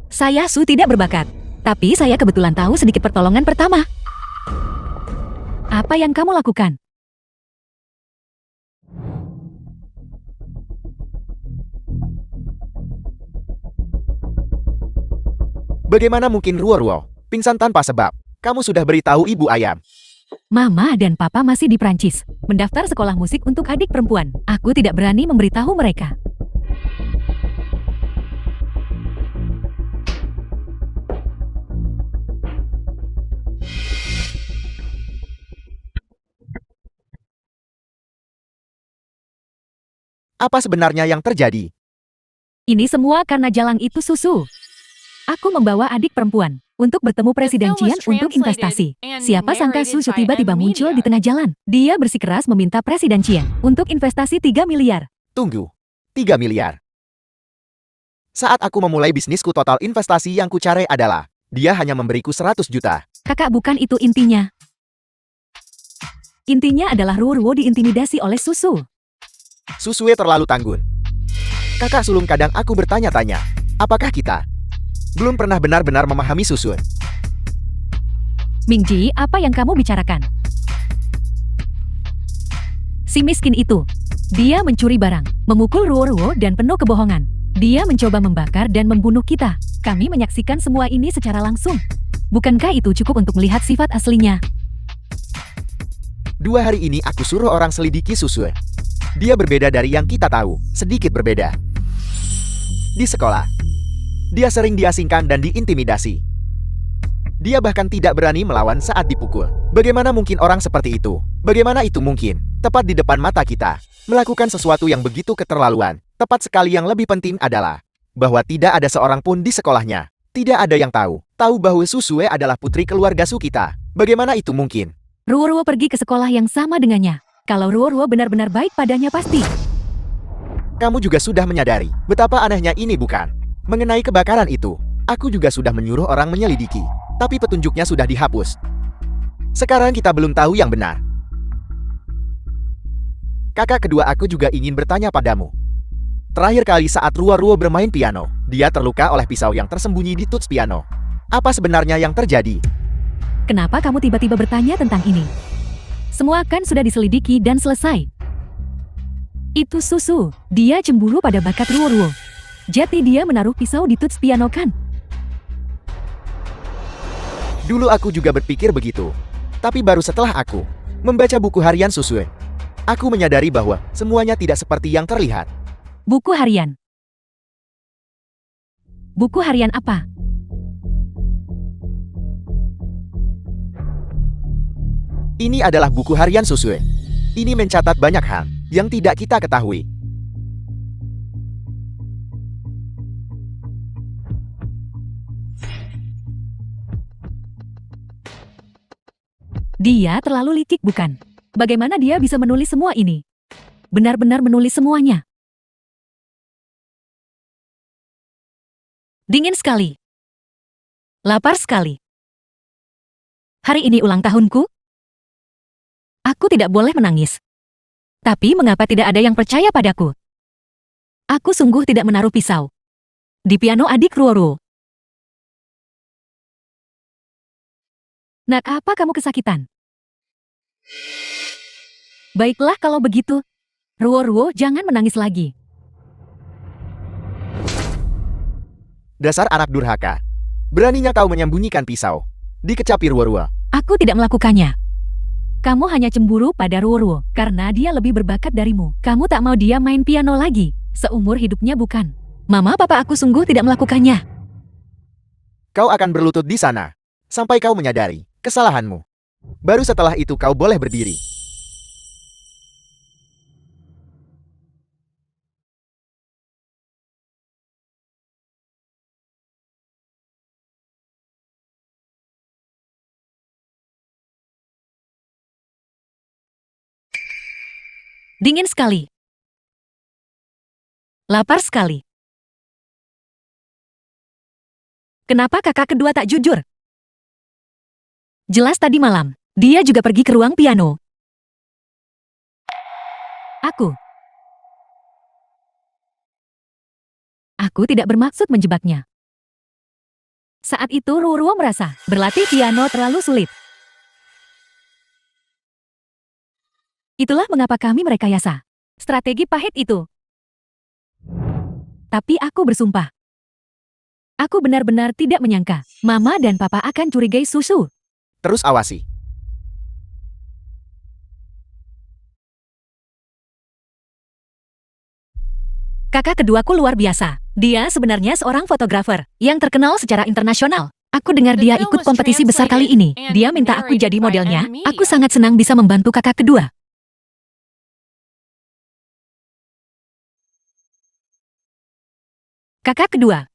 [SPEAKER 1] Saya Su tidak berbakat. Tapi saya kebetulan tahu sedikit pertolongan pertama. Apa yang kamu lakukan?
[SPEAKER 2] Bagaimana mungkin Ruo pingsan tanpa sebab? Kamu sudah beritahu ibu ayam.
[SPEAKER 1] Mama dan papa masih di Prancis, mendaftar sekolah musik untuk adik perempuan. Aku tidak berani memberitahu mereka.
[SPEAKER 2] Apa sebenarnya yang terjadi?
[SPEAKER 1] Ini semua karena Jalang itu susu. Aku membawa adik perempuan untuk bertemu Presiden Qian untuk investasi. Siapa sangka Susu tiba-tiba muncul di tengah jalan. Dia bersikeras meminta Presiden Qian untuk investasi 3 miliar.
[SPEAKER 2] Tunggu. 3 miliar. Saat aku memulai bisnisku, total investasi yang kucari adalah, dia hanya memberiku 100 juta.
[SPEAKER 1] Kakak, bukan itu intinya. Intinya adalah Ruo diintimidasi oleh Susu.
[SPEAKER 2] Susue terlalu tanggun. Kakak sulung, kadang aku bertanya-tanya, apakah kita belum pernah benar-benar memahami Susun?
[SPEAKER 1] Mingji, apa yang kamu bicarakan? Si miskin itu. Dia mencuri barang, memukul Ruo dan penuh kebohongan. Dia mencoba membakar dan membunuh kita. Kami menyaksikan semua ini secara langsung. Bukankah itu cukup untuk melihat sifat aslinya?
[SPEAKER 2] 2 hari ini aku suruh orang selidiki Susue. Dia berbeda dari yang kita tahu, sedikit berbeda. Di sekolah, dia sering diasingkan dan diintimidasi. Dia bahkan tidak berani melawan saat dipukul. Bagaimana mungkin orang seperti itu? Bagaimana itu mungkin? Tepat di depan mata kita, melakukan sesuatu yang begitu keterlaluan. Tepat sekali, yang lebih penting adalah bahwa tidak ada seorang pun di sekolahnya. Tidak ada yang tahu bahwa Susue adalah putri keluarga Su kita. Bagaimana itu mungkin?
[SPEAKER 1] Ruo pergi ke sekolah yang sama dengannya. Kalau Ruo benar-benar baik padanya pasti.
[SPEAKER 2] Kamu juga sudah menyadari betapa anehnya ini, bukan? Mengenai kebakaran itu, aku juga sudah menyuruh orang menyelidiki, tapi petunjuknya sudah dihapus. Sekarang kita belum tahu yang benar. Kakak kedua, aku juga ingin bertanya padamu. Terakhir kali saat Ruo bermain piano, dia terluka oleh pisau yang tersembunyi di tuts piano. Apa sebenarnya yang terjadi?
[SPEAKER 1] Kenapa kamu tiba-tiba bertanya tentang ini? Semua kan sudah diselidiki dan selesai. Itu Susu. Dia cemburu pada bakat Ruo-Ruo. Jadi dia menaruh pisau di tuts piano kan?
[SPEAKER 2] Dulu aku juga berpikir begitu. Tapi baru setelah aku membaca buku harian Susue, aku menyadari bahwa semuanya tidak seperti yang terlihat.
[SPEAKER 1] Buku harian. Buku harian apa?
[SPEAKER 2] Ini adalah buku harian Susue. Ini mencatat banyak hal yang tidak kita ketahui.
[SPEAKER 1] Dia terlalu licik bukan? Bagaimana dia bisa menulis semua ini? Benar-benar menulis semuanya. Dingin sekali. Lapar sekali. Hari ini ulang tahunku? Aku tidak boleh menangis. Tapi mengapa tidak ada yang percaya padaku? Aku sungguh tidak menaruh pisau di piano adik Ruo-Ruo. Nak, apa kamu kesakitan? Baiklah kalau begitu. Ruo-Ruo, jangan menangis lagi.
[SPEAKER 2] Dasar anak durhaka. Beraninya kau menyembunyikan pisau. Dikecapi Ruo-Ruo.
[SPEAKER 1] Aku tidak melakukannya. Kamu hanya cemburu pada Ruo-Ruo karena dia lebih berbakat darimu. Kamu tak mau dia main piano lagi. Seumur hidupnya bukan. Mama, papa, aku sungguh tidak melakukannya.
[SPEAKER 2] Kau akan berlutut di sana sampai kau menyadari kesalahanmu. Baru setelah itu kau boleh berdiri.
[SPEAKER 1] Dingin sekali. Lapar sekali. Kenapa kakak kedua tak jujur? Jelas tadi malam, dia juga pergi ke ruang piano. Aku tidak bermaksud menjebaknya. Saat itu Ruo-Ruo merasa berlatih piano terlalu sulit. Itulah mengapa kami merekayasa strategi pahit itu. Tapi aku bersumpah. Aku benar-benar tidak menyangka Mama dan Papa akan curigai Susu.
[SPEAKER 2] Terus awasi.
[SPEAKER 1] Kakak keduaku luar biasa. Dia sebenarnya seorang fotografer yang terkenal secara internasional. Aku dengar dia ikut kompetisi besar kali ini. Dia minta aku jadi modelnya. Aku sangat senang bisa membantu kakak kedua. Kakak kedua.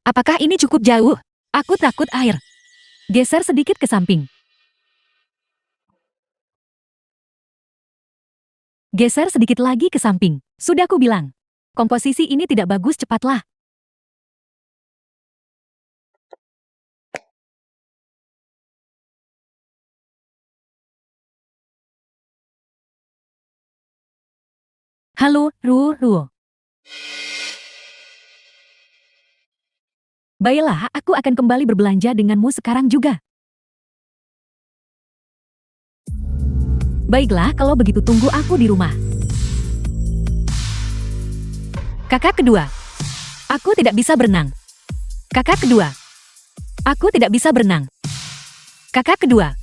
[SPEAKER 1] Apakah ini cukup jauh? Aku takut air. Geser sedikit ke samping. Geser sedikit lagi ke samping. Sudah ku bilang. Komposisi ini tidak bagus, cepatlah. Halo, Ruo-Ruo. Baiklah, aku akan kembali berbelanja denganmu sekarang juga. Baiklah, kalau begitu tunggu aku di rumah. Kakak kedua. Aku tidak bisa berenang. Kakak kedua. Aku tidak bisa berenang. Kakak kedua.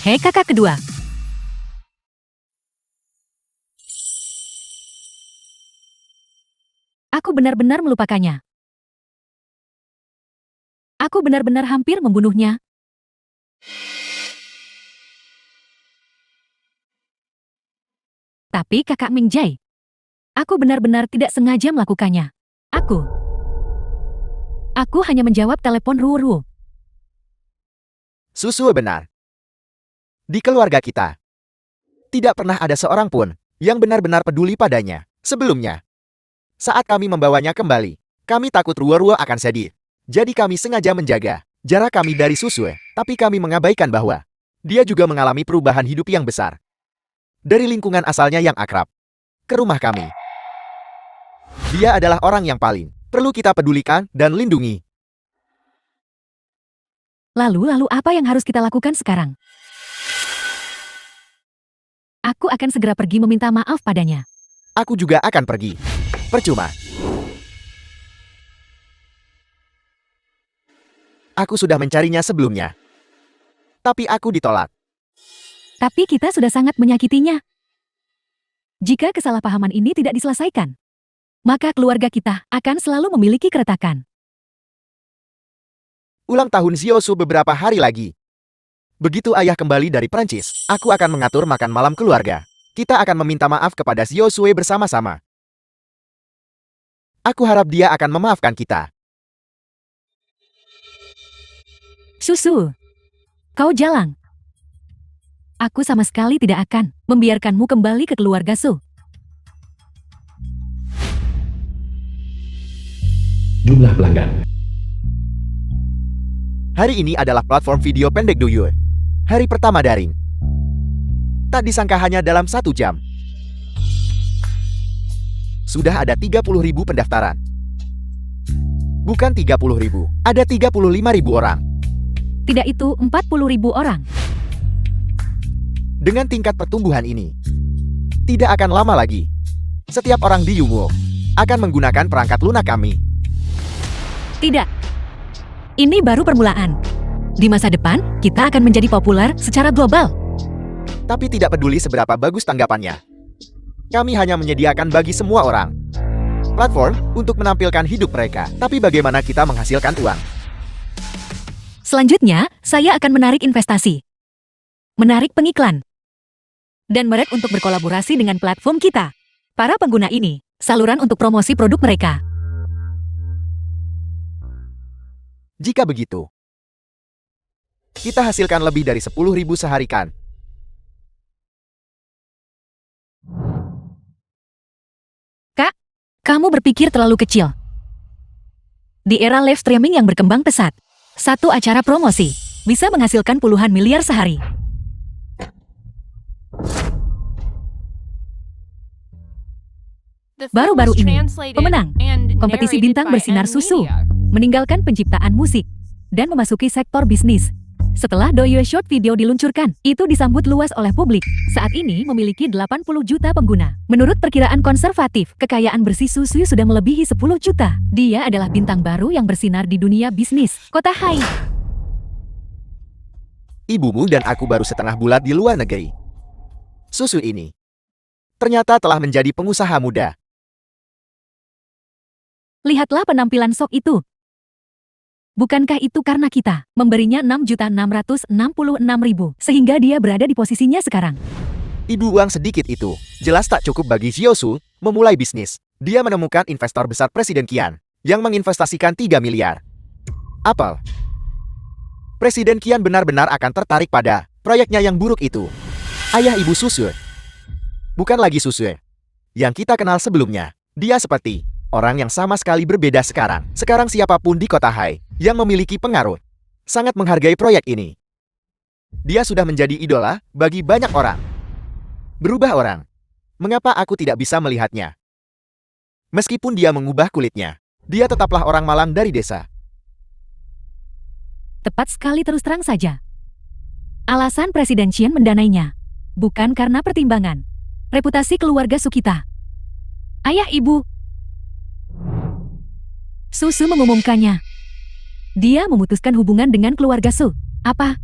[SPEAKER 1] Hei kakak kedua. Aku benar-benar melupakannya. Aku benar-benar hampir membunuhnya. Tapi kakak Ming Jai, aku benar-benar tidak sengaja melakukannya. Aku hanya menjawab telepon Ruo-Ruo.
[SPEAKER 2] Susu benar. Di keluarga kita, tidak pernah ada seorang pun yang benar-benar peduli padanya. Sebelumnya, saat kami membawanya kembali, kami takut Ruo-Ruo akan sedih. Jadi kami sengaja menjaga jarak kami dari Susue, tapi kami mengabaikan bahwa dia juga mengalami perubahan hidup yang besar. Dari lingkungan asalnya yang akrab, ke rumah kami. Dia adalah orang yang paling perlu kita pedulikan dan lindungi. Lalu
[SPEAKER 1] apa yang harus kita lakukan sekarang? Aku akan segera pergi meminta maaf padanya.
[SPEAKER 2] Aku juga akan pergi. Percuma. Aku sudah mencarinya sebelumnya. Tapi aku ditolak.
[SPEAKER 1] Tapi kita sudah sangat menyakitinya. Jika kesalahpahaman ini tidak diselesaikan, maka keluarga kita akan selalu memiliki keretakan.
[SPEAKER 2] Ulang tahun Ziosu beberapa hari lagi. Begitu ayah kembali dari Prancis, aku akan mengatur makan malam keluarga. Kita akan meminta maaf kepada Ziosue bersama-sama. Aku harap dia akan memaafkan kita.
[SPEAKER 1] Susu, kau jalang. Aku sama sekali tidak akan membiarkanmu kembali ke keluarga Su.
[SPEAKER 3] Jumlah pelanggan.
[SPEAKER 2] Hari ini adalah platform video pendek Douyu. Hari pertama daring. Tak disangka hanya dalam 1 jam. Sudah ada 30.000 pendaftaran. Bukan 30.000, ada 35.000 orang.
[SPEAKER 1] Tidak, itu 40.000 orang.
[SPEAKER 2] Dengan tingkat pertumbuhan ini, tidak akan lama lagi. Setiap orang di Yungo akan menggunakan perangkat lunak kami.
[SPEAKER 1] Tidak. Ini baru permulaan. Di masa depan, kita akan menjadi populer secara global.
[SPEAKER 2] Tapi tidak peduli seberapa bagus tanggapannya. Kami hanya menyediakan bagi semua orang platform untuk menampilkan hidup mereka. Tapi bagaimana kita menghasilkan uang?
[SPEAKER 1] Selanjutnya, saya akan menarik investasi. Menarik pengiklan. Dan merek untuk berkolaborasi dengan platform kita. Para pengguna ini, saluran untuk promosi produk mereka.
[SPEAKER 2] Jika begitu, kita hasilkan lebih dari 10.000 sehari kan?
[SPEAKER 1] Kak, kamu berpikir terlalu kecil. Di era live streaming yang berkembang pesat, satu acara promosi bisa menghasilkan puluhan miliar sehari. Baru-baru ini, pemenang kompetisi bintang bersinar susu meninggalkan penciptaan musik dan memasuki sektor bisnis. Setelah Douyu Short Video diluncurkan, itu disambut luas oleh publik. Saat ini memiliki 80 juta pengguna. Menurut perkiraan konservatif, kekayaan bersih Susu sudah melebihi 10 juta. Dia adalah bintang baru yang bersinar di dunia bisnis. Kota Hai.
[SPEAKER 2] Ibumu dan aku baru setengah bulat di luar negeri. Susu ini ternyata telah menjadi pengusaha muda.
[SPEAKER 1] Lihatlah penampilan Sok itu. Bukankah itu karena kita memberinya 6.666.000 sehingga dia berada di posisinya sekarang?
[SPEAKER 2] Ibu uang sedikit itu jelas tak cukup bagi Ziosu memulai bisnis. Dia menemukan investor besar Presiden Qian yang menginvestasikan 3 miliar. Apel. Presiden Qian benar-benar akan tertarik pada proyeknya yang buruk itu. Ayah ibu Susu. Bukan lagi Susu yang kita kenal sebelumnya. Dia seperti orang yang sama sekali berbeda sekarang. Sekarang siapapun di kota Hai yang memiliki pengaruh sangat menghargai proyek ini. Dia sudah menjadi idola bagi banyak orang. Berubah orang. Mengapa aku tidak bisa melihatnya? Meskipun dia mengubah kulitnya, dia tetaplah orang malang dari desa.
[SPEAKER 1] Tepat sekali, terus terang saja. Alasan Presiden Qian mendanainya bukan karena pertimbangan reputasi keluarga Sukita. Ayah ibu Susu mengumumkannya. Dia memutuskan hubungan dengan keluarga Su. Apa?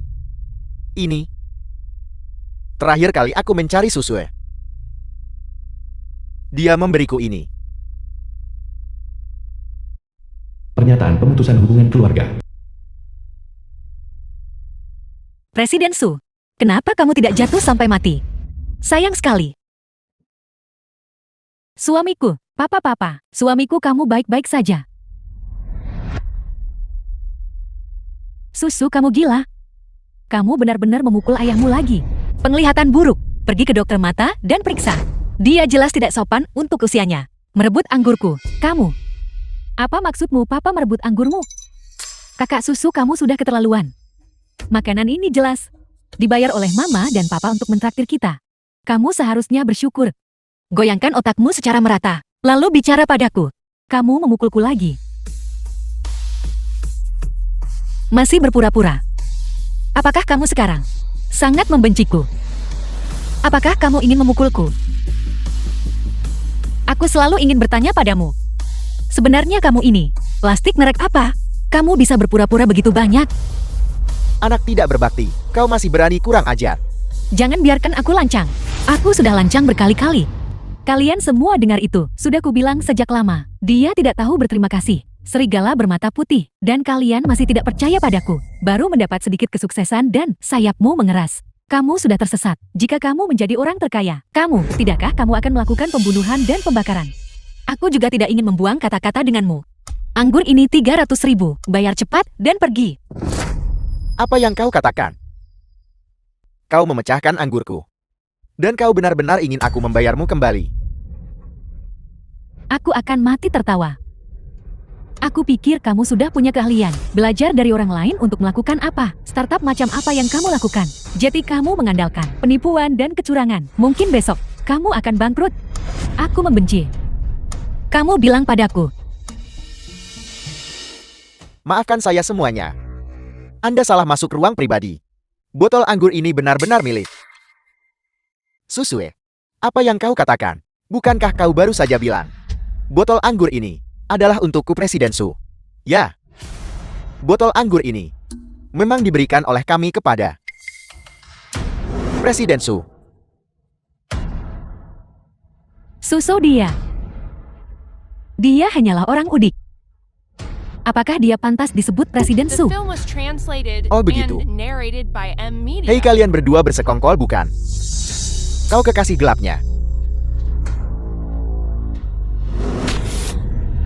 [SPEAKER 2] Ini terakhir kali aku mencari Susu. Dia memberiku ini.
[SPEAKER 3] Pernyataan pemutusan hubungan keluarga.
[SPEAKER 1] Presiden Su, kenapa kamu tidak jatuh sampai mati? Sayang sekali. Suamiku, papa, suamiku, kamu baik-baik saja. Susu, kamu gila. Kamu benar-benar memukul ayahmu lagi. Penglihatan buruk. Pergi ke dokter mata dan periksa. Dia jelas tidak sopan untuk usianya. Merebut anggurku. Kamu. Apa maksudmu, papa, merebut anggurmu? Kakak Susu, kamu sudah keterlaluan. Makanan ini jelas dibayar oleh mama dan papa untuk mentraktir kita. Kamu seharusnya bersyukur. Goyangkan otakmu secara merata. Lalu bicara padaku. Kamu memukulku lagi. Masih berpura-pura. Apakah kamu sekarang sangat membenciku? Apakah kamu ingin memukulku? Aku selalu ingin bertanya padamu. Sebenarnya kamu ini, plastik merek apa? Kamu bisa berpura-pura begitu banyak.
[SPEAKER 2] Anak tidak berbakti, kau masih berani kurang ajar.
[SPEAKER 1] Jangan biarkan aku lancang. Aku sudah lancang berkali-kali. Kalian semua dengar itu, sudah kubilang sejak lama. Dia tidak tahu berterima kasih. Serigala bermata putih, dan kalian masih tidak percaya padaku. Baru mendapat sedikit kesuksesan dan sayapmu mengeras. Kamu sudah tersesat. Jika kamu menjadi orang terkaya, tidakkah kamu akan melakukan pembunuhan dan pembakaran? Aku juga tidak ingin membuang kata-kata denganmu. Anggur ini 300.000, bayar cepat dan pergi.
[SPEAKER 2] Apa yang kau katakan? Kau memecahkan anggurku. Dan kau benar-benar ingin aku membayarmu kembali.
[SPEAKER 1] Aku akan mati tertawa. Aku pikir kamu sudah punya keahlian. Belajar dari orang lain untuk melakukan apa? Startup macam apa yang kamu lakukan? Jadi kamu mengandalkan penipuan dan kecurangan. Mungkin besok, kamu akan bangkrut. Aku membenci. Kamu bilang padaku.
[SPEAKER 2] Maafkan saya semuanya. Anda salah masuk ruang pribadi. Botol anggur ini benar-benar milik Susue. Apa yang kau katakan? Bukankah kau baru saja bilang botol anggur ini adalah untukku Presiden Su? Ya. Botol anggur ini memang diberikan oleh kami kepada Presiden Su.
[SPEAKER 1] Susu dia. Dia hanyalah orang udik. Apakah dia pantas disebut Presiden
[SPEAKER 4] The
[SPEAKER 1] Su?
[SPEAKER 4] film was translated
[SPEAKER 2] Oh, begitu.
[SPEAKER 4] and narrated by M Media.
[SPEAKER 2] Hei kalian berdua bersekongkol bukan? Kau kekasih gelapnya.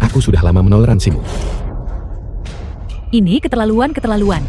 [SPEAKER 3] Aku sudah lama menoleransimu.
[SPEAKER 1] Ini keterlaluan.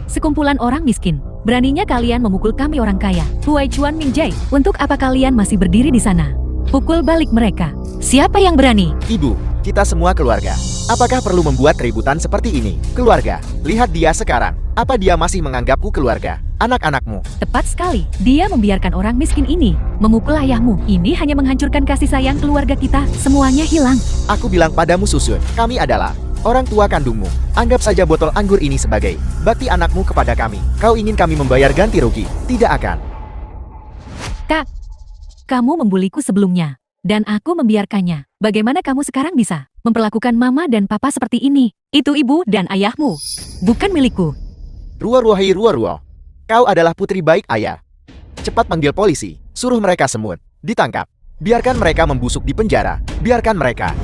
[SPEAKER 1] Sekumpulan orang miskin. Beraninya kalian memukul kami orang kaya. Huai Chuan Mingjai, untuk apa kalian masih berdiri di sana? Pukul balik mereka. Siapa yang berani?
[SPEAKER 2] Ibu, kita semua keluarga. Apakah perlu membuat keributan seperti ini? Keluarga, lihat dia sekarang. Apa dia masih menganggapku keluarga? Anak-anakmu.
[SPEAKER 1] Tepat sekali. Dia membiarkan orang miskin ini memukul ayahmu. Ini hanya menghancurkan kasih sayang keluarga kita. Semuanya hilang.
[SPEAKER 2] Aku bilang padamu Susun, kami adalah orang tua kandungmu. Anggap saja botol anggur ini sebagai bakti anakmu kepada kami. Kau ingin kami membayar ganti rugi? Tidak akan.
[SPEAKER 1] Kak, kamu membuliku sebelumnya. Dan aku membiarkannya. Bagaimana kamu sekarang bisa memperlakukan mama dan papa seperti ini? Itu ibu dan ayahmu, bukan milikku.
[SPEAKER 2] Hei Ruo. Kau adalah putri baik ayah. Cepat panggil polisi. Suruh mereka semut ditangkap. Biarkan mereka membusuk di penjara. Biarkan mereka.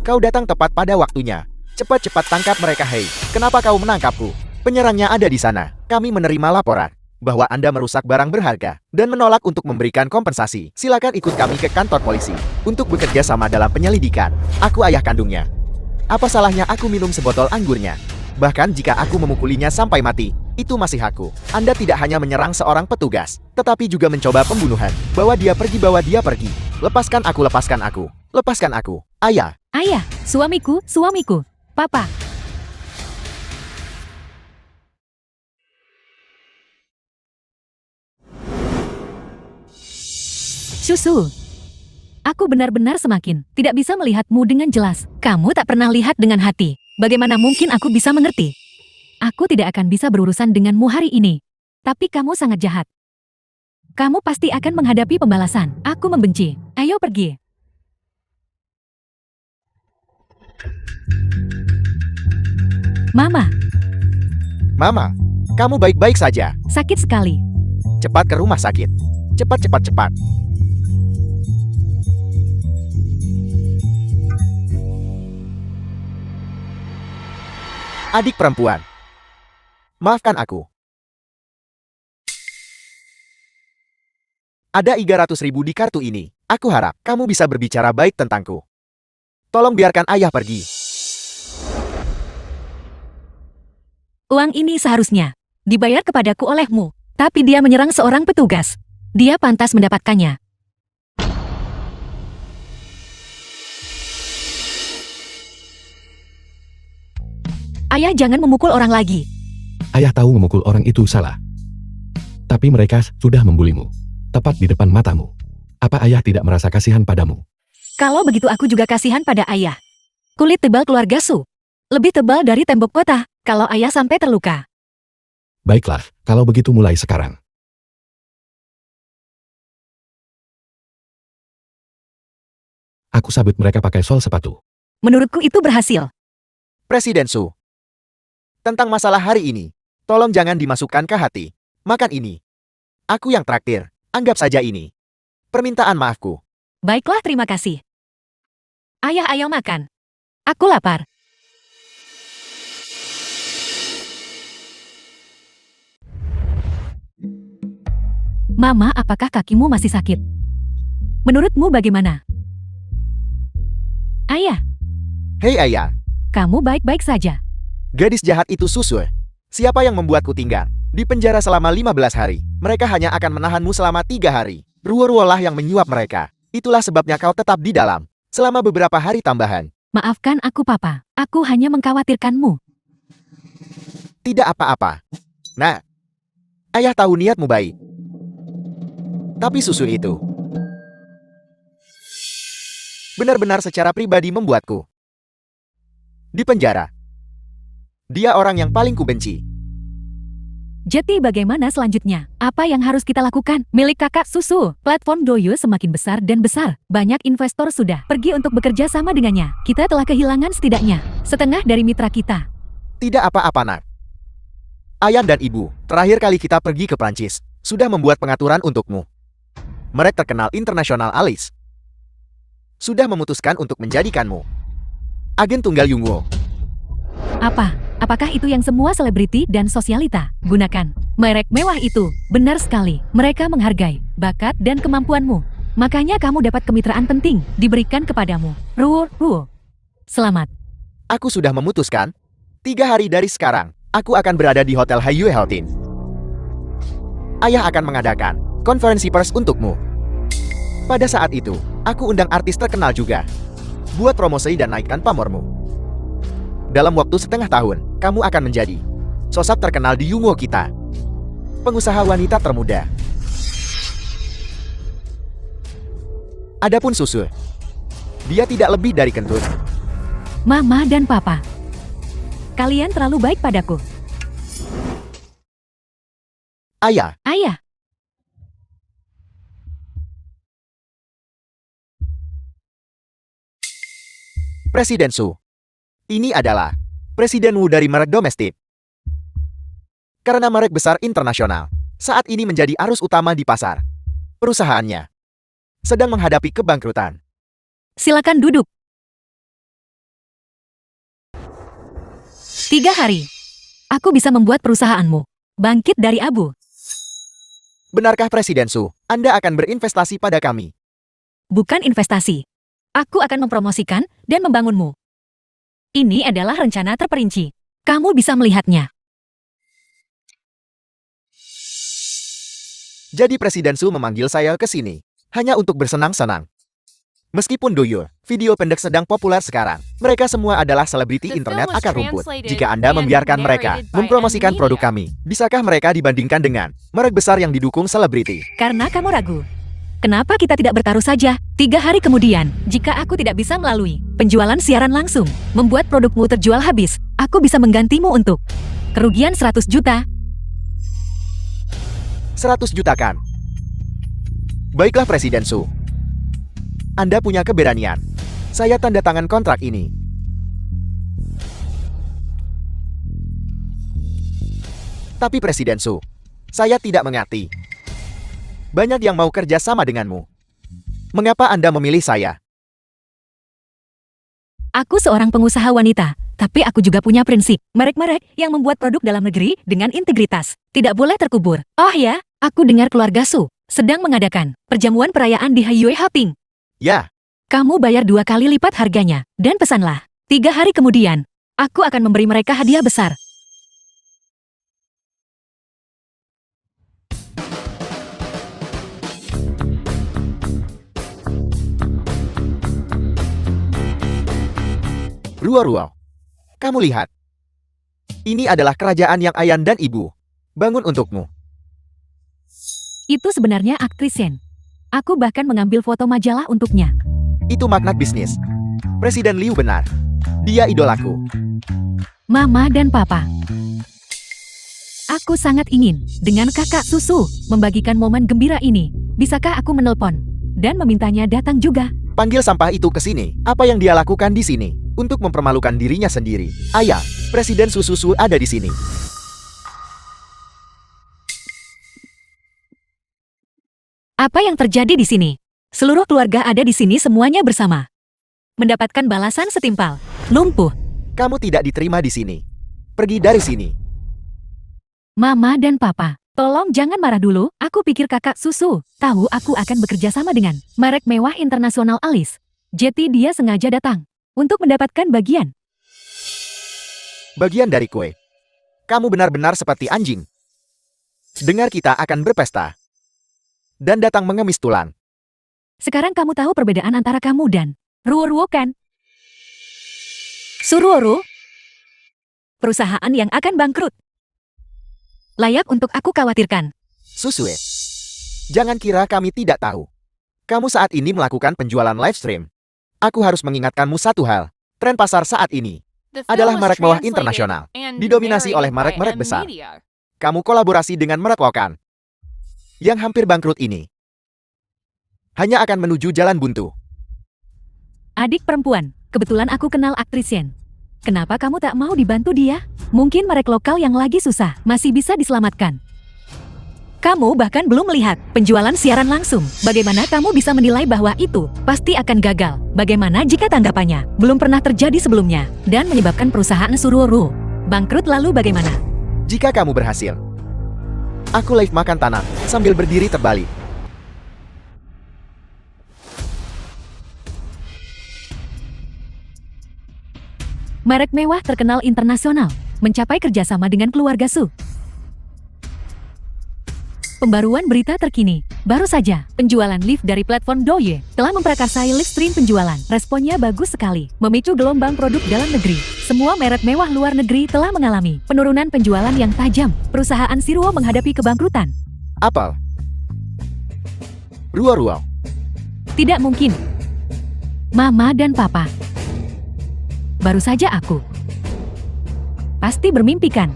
[SPEAKER 2] Kau datang tepat pada waktunya. Cepat-cepat tangkap mereka. Hei, kenapa kau menangkapku? Penyerangnya ada di sana. Kami menerima laporan bahwa Anda merusak barang berharga dan menolak untuk memberikan kompensasi. Silakan ikut kami ke kantor polisi untuk bekerja sama dalam penyelidikan. Aku ayah kandungnya. Apa salahnya aku minum sebotol anggurnya? Bahkan jika aku memukulinya sampai mati, itu masih aku. Anda tidak hanya menyerang seorang petugas, tetapi juga mencoba pembunuhan. Bawa dia pergi. Lepaskan aku. Lepaskan aku. Ayah.
[SPEAKER 1] Ayah, suamiku. Papa. Susu. Aku benar-benar semakin tidak bisa melihatmu dengan jelas. Kamu tak pernah lihat dengan hati. Bagaimana mungkin aku bisa mengerti? Aku tidak akan bisa berurusan denganmu hari ini. Tapi kamu sangat jahat. Kamu pasti akan menghadapi pembalasan. Aku membenci. Ayo pergi. Mama,
[SPEAKER 2] Kamu baik-baik saja.
[SPEAKER 1] sakit sekali.
[SPEAKER 2] Cepat ke rumah sakit. Cepat. Adik perempuan, maafkan aku. Ada 300.000 di kartu ini. Aku harap kamu bisa berbicara baik tentangku. Tolong biarkan ayah pergi.
[SPEAKER 1] Uang ini seharusnya dibayar kepadaku olehmu. Tapi dia menyerang seorang petugas. Dia pantas mendapatkannya. Ayah, jangan memukul orang lagi.
[SPEAKER 3] Ayah tahu memukul orang itu salah. Tapi mereka sudah membulimu. Tepat di depan matamu. Apa ayah tidak merasa kasihan padamu?
[SPEAKER 1] Kalau begitu aku juga kasihan pada ayah. Kulit tebal keluarga Su. Lebih tebal dari tembok kota. Kalau ayah sampai terluka.
[SPEAKER 3] Baiklah, kalau begitu mulai sekarang. Aku sabut mereka pakai sol sepatu.
[SPEAKER 1] Menurutku itu berhasil.
[SPEAKER 2] Presiden Su. Tentang masalah hari ini, tolong jangan dimasukkan ke hati. Makan ini. Aku yang traktir. Anggap saja ini permintaan maafku.
[SPEAKER 1] Baiklah, terima kasih. Ayah, ayo makan. Aku lapar. Mama, apakah kakimu masih sakit? Menurutmu bagaimana? Ayah,
[SPEAKER 2] Hei ayah,
[SPEAKER 1] kamu baik-baik saja.
[SPEAKER 2] gadis jahat itu Susu. Siapa yang membuatku tinggal di penjara selama 15 hari? Mereka hanya akan menahanmu selama 3 hari. Ruo-ruo lah yang menyuap mereka. Itulah sebabnya kau tetap di dalam selama beberapa hari tambahan.
[SPEAKER 1] Maafkan aku, Papa. Aku hanya mengkhawatirkanmu.
[SPEAKER 2] Tidak apa-apa. Nah, ayah tahu niatmu baik. Tapi Susu itu benar-benar secara pribadi membuatku di penjara. Dia orang yang paling kubenci.
[SPEAKER 1] Jadi bagaimana selanjutnya? Apa yang harus kita lakukan? Milik kakak Susu, platform Douyu semakin besar dan besar. Banyak investor sudah pergi untuk bekerja sama dengannya. Kita telah kehilangan setidaknya setengah dari mitra kita.
[SPEAKER 2] Tidak apa-apa nak. Ayah dan ibu, terakhir kali kita pergi ke Prancis, sudah membuat pengaturan untukmu. Merek terkenal internasional Alice sudah memutuskan untuk menjadikanmu agen tunggal Yungwo.
[SPEAKER 1] Apa? Apakah itu yang semua selebriti dan sosialita gunakan? Merek mewah itu, benar sekali. Mereka menghargai bakat dan kemampuanmu. Makanya kamu dapat kemitraan penting diberikan kepadamu. Ruo. Selamat.
[SPEAKER 2] Aku sudah memutuskan, 3 hari dari sekarang, aku akan berada di Hotel Haiyue Hilton. Ayah akan mengadakan konferensi pers untukmu. Pada saat itu, aku undang artis terkenal juga. Buat promosi dan naikkan pamormu. Dalam waktu setengah tahun, kamu akan menjadi sosok terkenal di Yungwo kita. Pengusaha wanita termuda. Adapun Susu, dia tidak lebih dari kentut.
[SPEAKER 1] Mama dan Papa, kalian terlalu baik padaku.
[SPEAKER 2] Ayah,
[SPEAKER 1] Ayah,
[SPEAKER 2] Presiden Su. Ini adalah Presiden Wu dari merek domestik. Karena merek besar internasional, saat ini menjadi arus utama di pasar. Perusahaannya sedang menghadapi kebangkrutan.
[SPEAKER 1] silakan duduk. 3 hari. Aku bisa membuat perusahaanmu bangkit dari abu.
[SPEAKER 2] Benarkah Presiden Su, Anda akan berinvestasi pada kami?
[SPEAKER 1] Bukan investasi. Aku akan mempromosikan dan membangunmu. Ini adalah rencana terperinci. Kamu bisa melihatnya.
[SPEAKER 2] Jadi Presiden Su memanggil saya ke sini hanya untuk bersenang-senang. Meskipun Douyu, video pendek sedang populer sekarang, mereka semua adalah selebriti
[SPEAKER 4] The film
[SPEAKER 2] internet
[SPEAKER 4] was
[SPEAKER 2] akar rumput.
[SPEAKER 4] translated
[SPEAKER 2] Jika Anda
[SPEAKER 4] and
[SPEAKER 2] membiarkan mereka
[SPEAKER 4] narrated by
[SPEAKER 2] mempromosikan produk
[SPEAKER 4] Media.
[SPEAKER 2] kami, bisakah mereka dibandingkan dengan merek besar yang didukung selebriti?
[SPEAKER 1] Karena kamu ragu. Kenapa kita tidak bertaruh saja? 3 hari kemudian, jika aku tidak bisa melalui penjualan siaran langsung, membuat produkmu terjual habis, aku bisa menggantimu untuk kerugian 100 juta.
[SPEAKER 2] 100 juta kan? Baiklah Presiden Su. Anda punya keberanian. Saya tanda tangan kontrak ini. Tapi Presiden Su, saya tidak mengerti. Banyak yang mau kerja sama denganmu. Mengapa Anda memilih saya?
[SPEAKER 1] Aku seorang pengusaha wanita, tapi aku juga punya prinsip. Merek-merek yang membuat produk dalam negeri dengan integritas tidak boleh terkubur. Oh ya, aku dengar keluarga Su sedang mengadakan perjamuan perayaan di Haiyue Hopping.
[SPEAKER 2] Ya,
[SPEAKER 1] Kamu bayar 2 kali lipat harganya, dan pesanlah. 3 hari kemudian, aku akan memberi mereka hadiah besar.
[SPEAKER 2] Ruo-ruo. Kamu lihat. Ini adalah kerajaan yang Ayan dan Ibu bangun untukmu.
[SPEAKER 1] Itu sebenarnya aktris Shen. Aku bahkan mengambil foto majalah untuknya.
[SPEAKER 2] Itu magnat bisnis. Presiden Liu benar. Dia idolaku.
[SPEAKER 1] Mama dan Papa. Aku sangat ingin dengan kakak Susu membagikan momen gembira ini. Bisakah aku menelpon dan memintanya datang juga?
[SPEAKER 2] Panggil sampah itu ke sini. Apa yang dia lakukan di sini? Untuk mempermalukan dirinya sendiri. Ayah, Presiden Sususu ada di sini.
[SPEAKER 1] Apa yang terjadi di sini? Seluruh keluarga ada di sini semuanya bersama. Mendapatkan balasan setimpal. Lumpuh.
[SPEAKER 2] Kamu tidak diterima di sini. Pergi dari sini.
[SPEAKER 1] Mama dan Papa, tolong jangan marah dulu. Aku pikir kakak Susu tahu aku akan bekerja sama dengan merek mewah internasional Alice. Jadi dia sengaja datang untuk mendapatkan bagian.
[SPEAKER 2] Bagian dari kue. Kamu benar-benar seperti anjing. Dengar kita akan berpesta. Dan datang mengemis tulang.
[SPEAKER 1] Sekarang kamu tahu perbedaan antara kamu dan Ruo-Ruo kan? Suruoru, perusahaan yang akan bangkrut. Layak untuk aku khawatirkan.
[SPEAKER 2] Susue. Jangan kira kami tidak tahu. Kamu saat ini melakukan penjualan live stream. Aku harus mengingatkanmu satu hal. Tren pasar saat ini
[SPEAKER 4] The
[SPEAKER 2] adalah
[SPEAKER 4] film was
[SPEAKER 2] merek mewah
[SPEAKER 4] translated
[SPEAKER 2] internasional,
[SPEAKER 4] and
[SPEAKER 2] didominasi oleh
[SPEAKER 4] narrated by
[SPEAKER 2] merek-merek
[SPEAKER 4] M
[SPEAKER 2] besar.
[SPEAKER 4] Media.
[SPEAKER 2] Kamu kolaborasi dengan merek lokan yang hampir bangkrut ini. Hanya akan menuju jalan buntu.
[SPEAKER 1] Adik perempuan, kebetulan aku kenal aktris Yen. Kenapa kamu tak mau dibantu dia? Mungkin merek lokal yang lagi susah masih bisa diselamatkan. Kamu bahkan belum melihat penjualan siaran langsung. Bagaimana kamu bisa menilai bahwa itu pasti akan gagal? Bagaimana jika tanggapannya belum pernah terjadi sebelumnya dan menyebabkan perusahaan Suruoru bangkrut, lalu bagaimana?
[SPEAKER 2] Jika kamu berhasil, aku live makan tanah sambil berdiri terbalik.
[SPEAKER 1] Merek mewah terkenal internasional mencapai kerjasama dengan keluarga Su. Pembaruan berita terkini. Baru saja, penjualan lift dari platform Douyin telah memprakarsai live stream penjualan. Responnya bagus sekali, memicu gelombang produk dalam negeri. Semua merek mewah luar negeri telah mengalami penurunan penjualan yang tajam. Perusahaan Siruo menghadapi kebangkrutan.
[SPEAKER 2] Apel. Ruo-ruo.
[SPEAKER 1] Tidak mungkin. Mama dan Papa. Baru saja aku. Pasti bermimpi kan?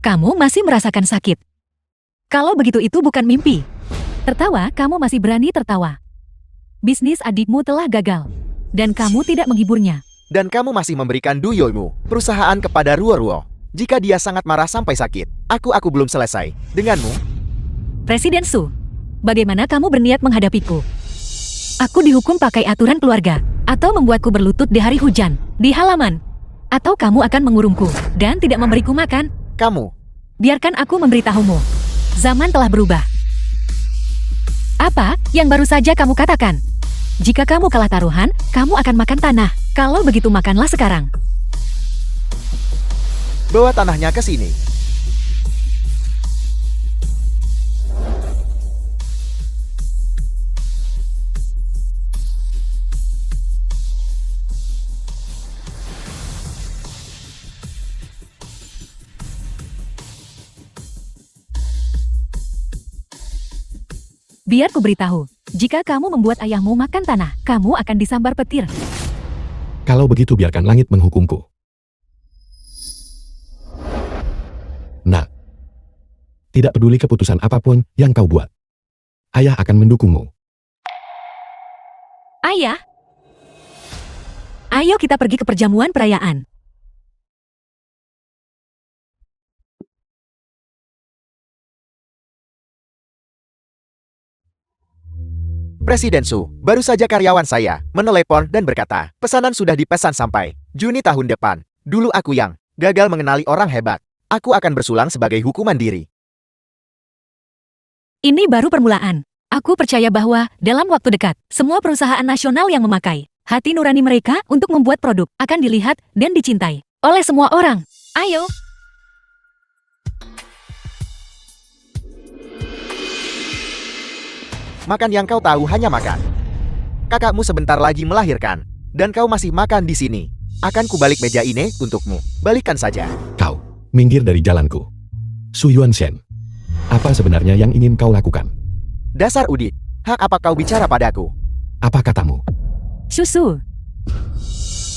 [SPEAKER 1] Kamu masih merasakan sakit. Kalau begitu itu bukan mimpi. Tertawa, kamu masih berani tertawa. Bisnis adikmu telah gagal. Dan kamu tidak menghiburnya.
[SPEAKER 2] Dan kamu masih memberikan Duyoimu, perusahaan kepada Ruo-ruo. Jika dia sangat marah sampai sakit, aku belum selesai. Denganmu,
[SPEAKER 1] Presiden Su, bagaimana kamu berniat menghadapiku? Aku dihukum pakai aturan keluarga, atau membuatku berlutut di hari hujan, di halaman. Atau kamu akan mengurungku, dan tidak memberiku makan.
[SPEAKER 2] kamu.
[SPEAKER 1] Biarkan aku memberitahumu. Zaman telah berubah. Apa yang baru saja kamu katakan? Jika kamu kalah taruhan, kamu akan makan tanah. Kalau begitu makanlah sekarang.
[SPEAKER 2] Bawa tanahnya ke sini.
[SPEAKER 1] Biar ku beritahu, jika kamu membuat ayahmu makan tanah, kamu akan disambar petir.
[SPEAKER 3] Kalau begitu biarkan langit menghukumku. Nah, tidak peduli keputusan apapun yang kau buat. Ayah akan mendukungmu.
[SPEAKER 1] Ayah, ayo kita pergi ke perjamuan perayaan.
[SPEAKER 2] Presiden Su, baru saja karyawan saya menelepon dan berkata, pesanan sudah dipesan sampai Juni tahun depan. Dulu aku yang gagal mengenali orang hebat. Aku akan bersulang sebagai hukuman diri.
[SPEAKER 1] Ini baru permulaan. Aku percaya bahwa dalam waktu dekat, semua perusahaan nasional yang memakai hati nurani mereka untuk membuat produk akan dilihat dan dicintai oleh semua orang. Ayo.
[SPEAKER 2] Makan yang kau tahu hanya makan. Kakakmu sebentar lagi melahirkan, dan kau masih makan di sini. Akan kubalik meja ini untukmu. Balikkan saja.
[SPEAKER 3] Kau, minggir dari jalanku. Su Yuanshen, apa sebenarnya yang ingin kau lakukan?
[SPEAKER 2] Dasar udit, hak apa kau bicara padaku?
[SPEAKER 3] Apa katamu?
[SPEAKER 1] Susu.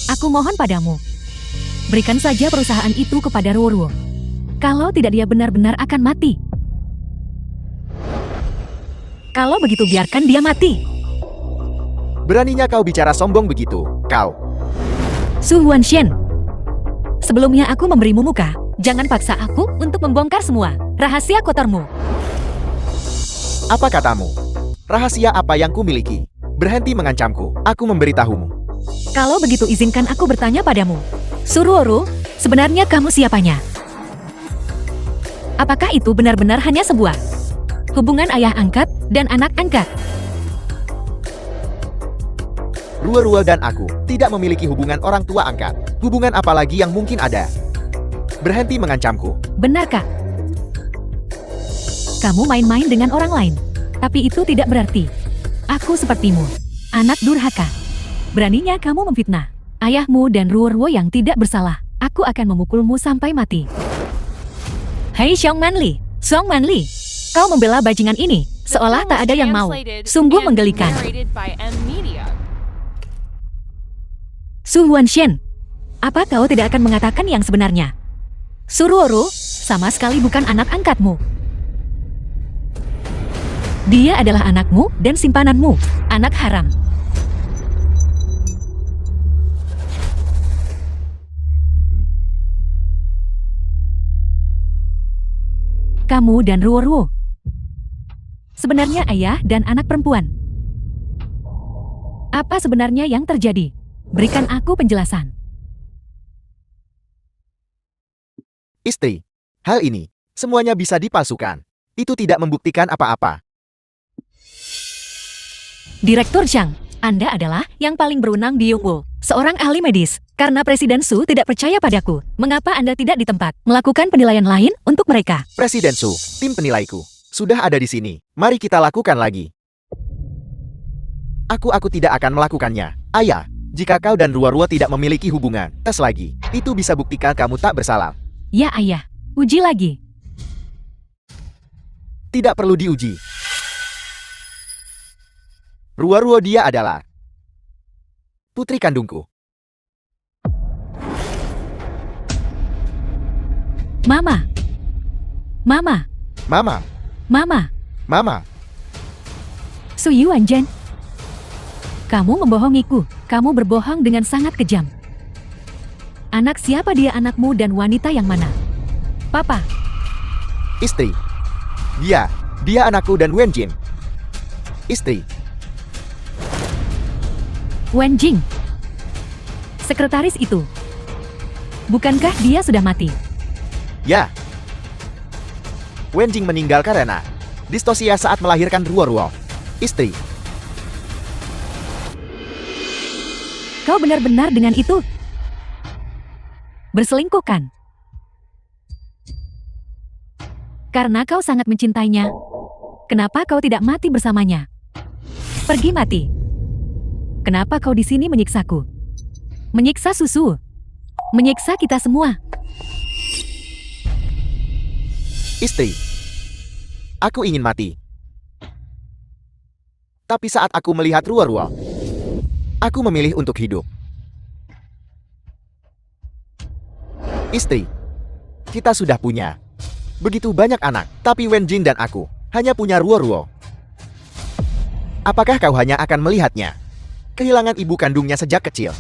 [SPEAKER 1] Aku mohon padamu. Berikan saja perusahaan itu kepada Ruo-ruo. Kalau tidak dia benar-benar akan mati. Kalau begitu biarkan dia mati.
[SPEAKER 2] Beraninya kau bicara sombong begitu, kau.
[SPEAKER 1] Su Huanshen. Sebelumnya aku memberimu muka. Jangan paksa aku untuk membongkar semua rahasia kotormu.
[SPEAKER 2] Apa katamu? Rahasia apa yang kumiliki? Berhenti mengancamku, aku memberitahumu.
[SPEAKER 1] Kalau begitu izinkan aku bertanya padamu. Suruoru, sebenarnya kamu siapanya? Apakah itu benar-benar hanya sebuah hubungan ayah angkat dan anak angkat?
[SPEAKER 2] Ruo-Ruo dan aku tidak memiliki hubungan orang tua angkat. Hubungan apa lagi yang mungkin ada? Berhenti mengancamku.
[SPEAKER 1] Benarkah? Kamu main-main dengan orang lain. Tapi itu tidak berarti aku sepertimu, anak durhaka. Beraninya kamu memfitnah ayahmu dan Ruo-Ruo yang tidak bersalah. Aku akan memukulmu sampai mati. Hei Xiong Manli, Song Manli, kau membela bajingan ini
[SPEAKER 4] The
[SPEAKER 1] seolah
[SPEAKER 4] film
[SPEAKER 1] tak
[SPEAKER 4] was
[SPEAKER 1] ada yang mau.
[SPEAKER 4] translated
[SPEAKER 1] Sungguh
[SPEAKER 4] and
[SPEAKER 1] menggelikan.
[SPEAKER 4] narrated by M Media.
[SPEAKER 1] Su Huanshen, apa kau tidak akan mengatakan yang sebenarnya? Suruoru sama sekali bukan anak angkatmu. Dia adalah anakmu dan simpananmu, anak haram. Kamu dan Ruo-Ruo sebenarnya ayah dan anak perempuan. Apa sebenarnya yang terjadi? Berikan aku penjelasan.
[SPEAKER 2] Istri, hal ini semuanya bisa dipalsukan. Itu tidak membuktikan apa-apa.
[SPEAKER 1] Direktur Zhang, Anda adalah yang paling berwenang di Yongwu, seorang ahli medis. Karena Presiden Su tidak percaya padaku, mengapa Anda tidak di tempat melakukan penilaian lain untuk mereka?
[SPEAKER 2] Presiden Su, tim penilaiku, sudah ada di sini. Mari kita lakukan lagi. Aku tidak akan melakukannya. Ayah, jika kau dan Ruo-Ruo tidak memiliki hubungan, tes lagi. Itu bisa buktikan kamu tak bersalah.
[SPEAKER 1] Ya ayah, uji lagi.
[SPEAKER 2] Tidak perlu diuji. Ruo-Ruo dia adalah putri kandungku.
[SPEAKER 1] Mama. Mama.
[SPEAKER 2] Mama,
[SPEAKER 1] Mama.
[SPEAKER 2] Mama,
[SPEAKER 1] Su Yuanzhen. Kamu membohongiku. Kamu berbohong dengan sangat kejam. Anak siapa dia, anakmu dan wanita yang mana? Papa.
[SPEAKER 2] istri. Dia anakku dan Wenjin. Istri.
[SPEAKER 1] Wen Jing. Sekretaris itu. Bukankah dia sudah mati?
[SPEAKER 2] Ya. Wenjing meninggal karena distosia saat melahirkan Ruo-Ruo. Istri.
[SPEAKER 1] Kau benar-benar dengan itu? Berselingkuh kan? Karena kau sangat mencintainya. Kenapa kau tidak mati bersamanya? Pergi mati. Kenapa kau di sini menyiksaku? Menyiksa Susu. Menyiksa kita semua.
[SPEAKER 2] Istri. Aku ingin mati. Tapi saat aku melihat Ruo-Ruo, aku memilih untuk hidup. Istri. Kita sudah punya begitu banyak anak, tapi Wenjin dan aku hanya punya Ruo-Ruo. Apakah kau hanya akan melihatnya? Kehilangan ibu kandungnya sejak kecil.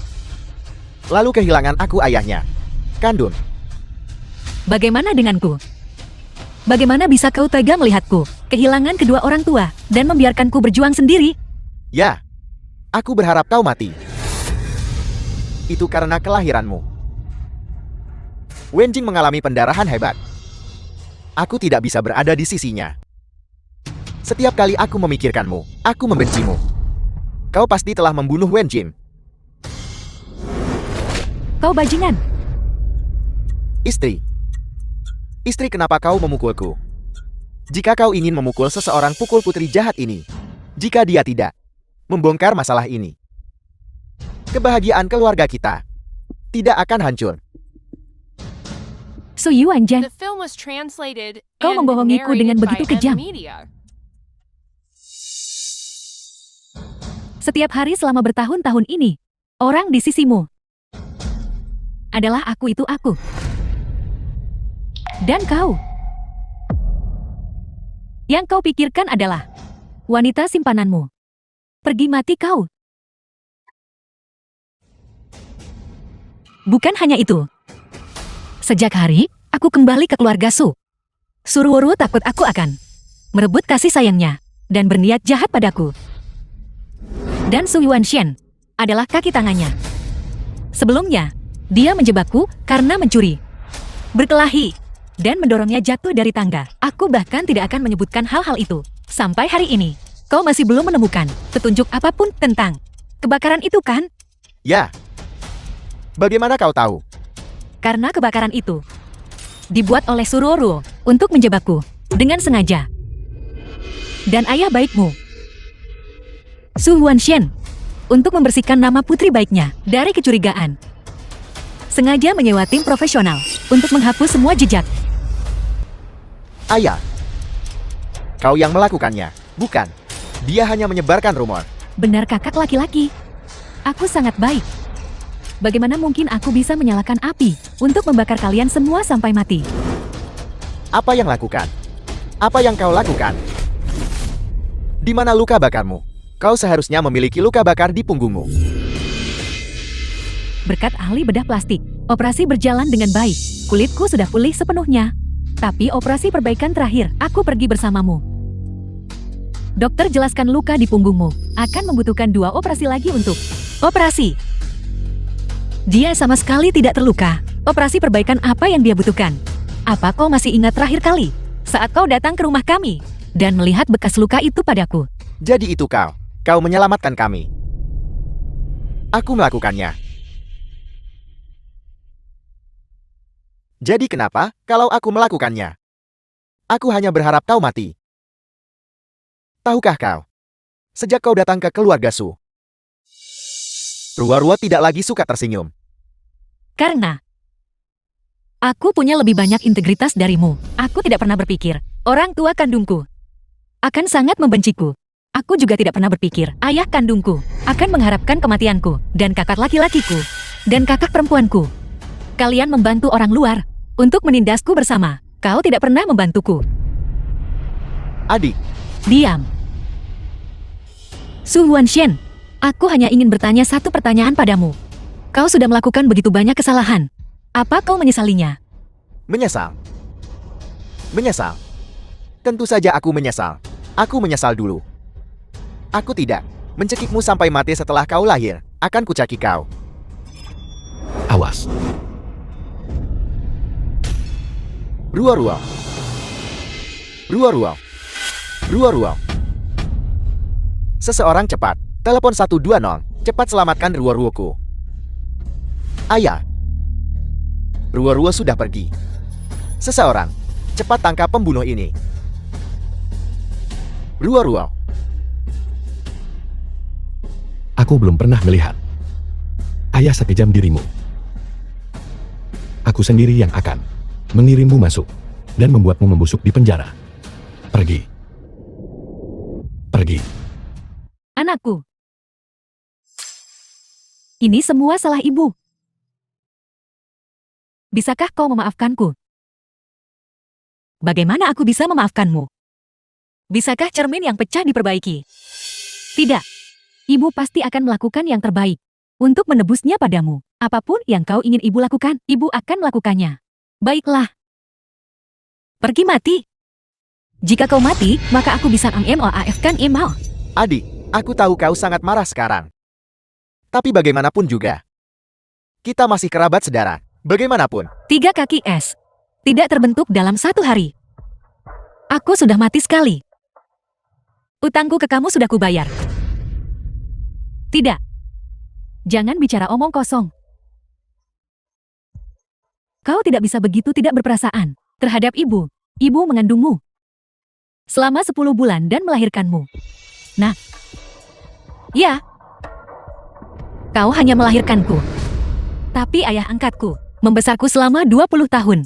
[SPEAKER 2] Lalu kehilangan aku ayahnya. Kandun.
[SPEAKER 1] Bagaimana denganku? Bagaimana bisa kau tega melihatku kehilangan kedua orang tua dan membiarkanku berjuang sendiri?
[SPEAKER 2] Ya. Aku berharap kau mati. Itu karena kelahiranmu. Wenjing mengalami pendarahan hebat. Aku tidak bisa berada di sisinya. Setiap kali aku memikirkanmu, aku membencimu. Kau pasti telah membunuh Wenjin.
[SPEAKER 1] Kau bajingan.
[SPEAKER 2] Istri. Istri, kenapa kau memukulku? Jika kau ingin memukul seseorang, pukul putri jahat ini. Jika dia tidak membongkar masalah ini, kebahagiaan keluarga kita tidak akan hancur.
[SPEAKER 1] Su Yuanzhen,
[SPEAKER 4] The film was translated
[SPEAKER 1] Kau
[SPEAKER 4] and
[SPEAKER 1] membohongiku dengan
[SPEAKER 4] narrated
[SPEAKER 1] begitu
[SPEAKER 4] by M
[SPEAKER 1] kejam.
[SPEAKER 4] Media.
[SPEAKER 1] setiap hari selama bertahun-tahun ini, orang di sisimu adalah aku itu aku. Dan kau. Yang kau pikirkan adalah wanita simpananmu. Pergi mati kau. Bukan hanya itu. Sejak hari, aku kembali ke keluarga Su. Suruoruo takut aku akan merebut kasih sayangnya dan berniat jahat padaku. Dan Su Yuanshen adalah kaki tangannya. Sebelumnya, dia menjebakku karena mencuri, berkelahi, dan mendorongnya jatuh dari tangga. Aku bahkan tidak akan menyebutkan hal-hal itu. Sampai hari ini, kau masih belum menemukan petunjuk apapun tentang kebakaran itu kan?
[SPEAKER 2] Ya. Bagaimana kau tahu?
[SPEAKER 1] Karena kebakaran itu dibuat oleh Suruoruo untuk menjebakku dengan sengaja. Dan ayah baikmu, Su Yuanshen, untuk membersihkan nama putri baiknya dari kecurigaan, sengaja menyewa tim profesional untuk menghapus semua jejak.
[SPEAKER 2] Ayah. Kau yang melakukannya, bukan? Dia hanya menyebarkan rumor.
[SPEAKER 1] Benar kakak laki-laki. Aku sangat baik. Bagaimana mungkin aku bisa menyalakan api untuk membakar kalian semua sampai mati?
[SPEAKER 2] Apa yang lakukan? Apa yang kau lakukan? Di mana luka bakarmu? Kau seharusnya memiliki luka bakar di punggungmu.
[SPEAKER 1] Berkat ahli bedah plastik, operasi berjalan dengan baik. Kulitku sudah pulih sepenuhnya. Tapi operasi perbaikan terakhir, aku pergi bersamamu. Dokter jelaskan luka di punggungmu akan membutuhkan 2 operasi lagi untuk operasi. Dia sama sekali tidak terluka. Operasi perbaikan apa yang dia butuhkan? Apa kau masih ingat terakhir kali saat kau datang ke rumah kami dan melihat bekas luka itu padaku?
[SPEAKER 2] Jadi itu kau. Kau menyelamatkan kami. Aku melakukannya. Jadi kenapa kalau aku melakukannya? Aku hanya berharap kau mati. Tahukah kau? Sejak kau datang ke keluarga Su, Ruo-Ruo tidak lagi suka tersenyum.
[SPEAKER 1] Karena aku punya lebih banyak integritas darimu. Aku tidak pernah berpikir orang tua kandungku akan sangat membenciku. Aku juga tidak pernah berpikir ayah kandungku akan mengharapkan kematianku dan kakak laki-lakiku dan kakak perempuanku. Kalian membantu orang luar untuk menindasku bersama. Kau tidak pernah membantuku.
[SPEAKER 2] Adik,
[SPEAKER 1] Diam. Su Yuanshen, aku hanya ingin bertanya satu pertanyaan padamu. Kau sudah melakukan begitu banyak kesalahan. Apa kau menyesalinya?
[SPEAKER 2] menyesal. Menyesal. Tentu saja aku menyesal. Aku menyesal dulu. Aku tidak mencekikmu sampai mati setelah kau lahir. Akan kucaki kau.
[SPEAKER 3] Awas.
[SPEAKER 2] Ruo-Ruo. Ruo-Ruo. Ruo-Ruo. Seseorang cepat. Telepon 120. Cepat selamatkan Ruo-Ruoku. Ayah. Ruo-Ruo sudah pergi. Seseorang. Cepat tangkap pembunuh ini. Ruo-Ruo.
[SPEAKER 3] Aku belum pernah melihat ayah sekejam dirimu. Aku sendiri yang akan mengirimmu masuk dan membuatmu membusuk di penjara. Pergi. Pergi.
[SPEAKER 1] Anakku. Ini semua salah ibu. Bisakah kau memaafkanku? Bagaimana aku bisa memaafkanmu? Bisakah cermin yang pecah diperbaiki? Tidak. Ibu pasti akan melakukan yang terbaik untuk menebusnya padamu. Apapun yang kau ingin ibu lakukan, ibu akan melakukannya. Baiklah. Pergi mati. Jika kau mati, maka aku bisa memaafkan Emal.
[SPEAKER 2] Adik, aku tahu kau sangat marah sekarang. Tapi bagaimanapun juga, kita masih kerabat saudara. Bagaimanapun.
[SPEAKER 1] 3 kaki es tidak terbentuk dalam 1 hari. Aku sudah mati sekali. Utangku ke kamu sudah kubayar. Tidak. Jangan bicara omong kosong. Kau tidak bisa begitu tidak berperasaan terhadap ibu. Ibu mengandungmu selama 10 bulan dan melahirkanmu. Nah, ya. Kau hanya melahirkanku. Tapi ayah angkatku membesarku selama 20 tahun.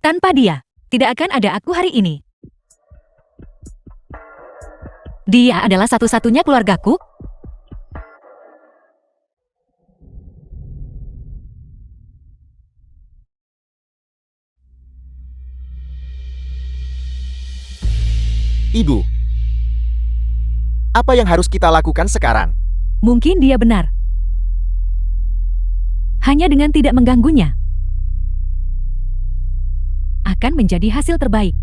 [SPEAKER 1] Tanpa dia, tidak akan ada aku hari ini. Dia adalah satu-satunya keluargaku.
[SPEAKER 2] Ibu. Apa yang harus kita lakukan sekarang?
[SPEAKER 1] Mungkin dia benar. Hanya dengan tidak mengganggunya akan menjadi hasil terbaik.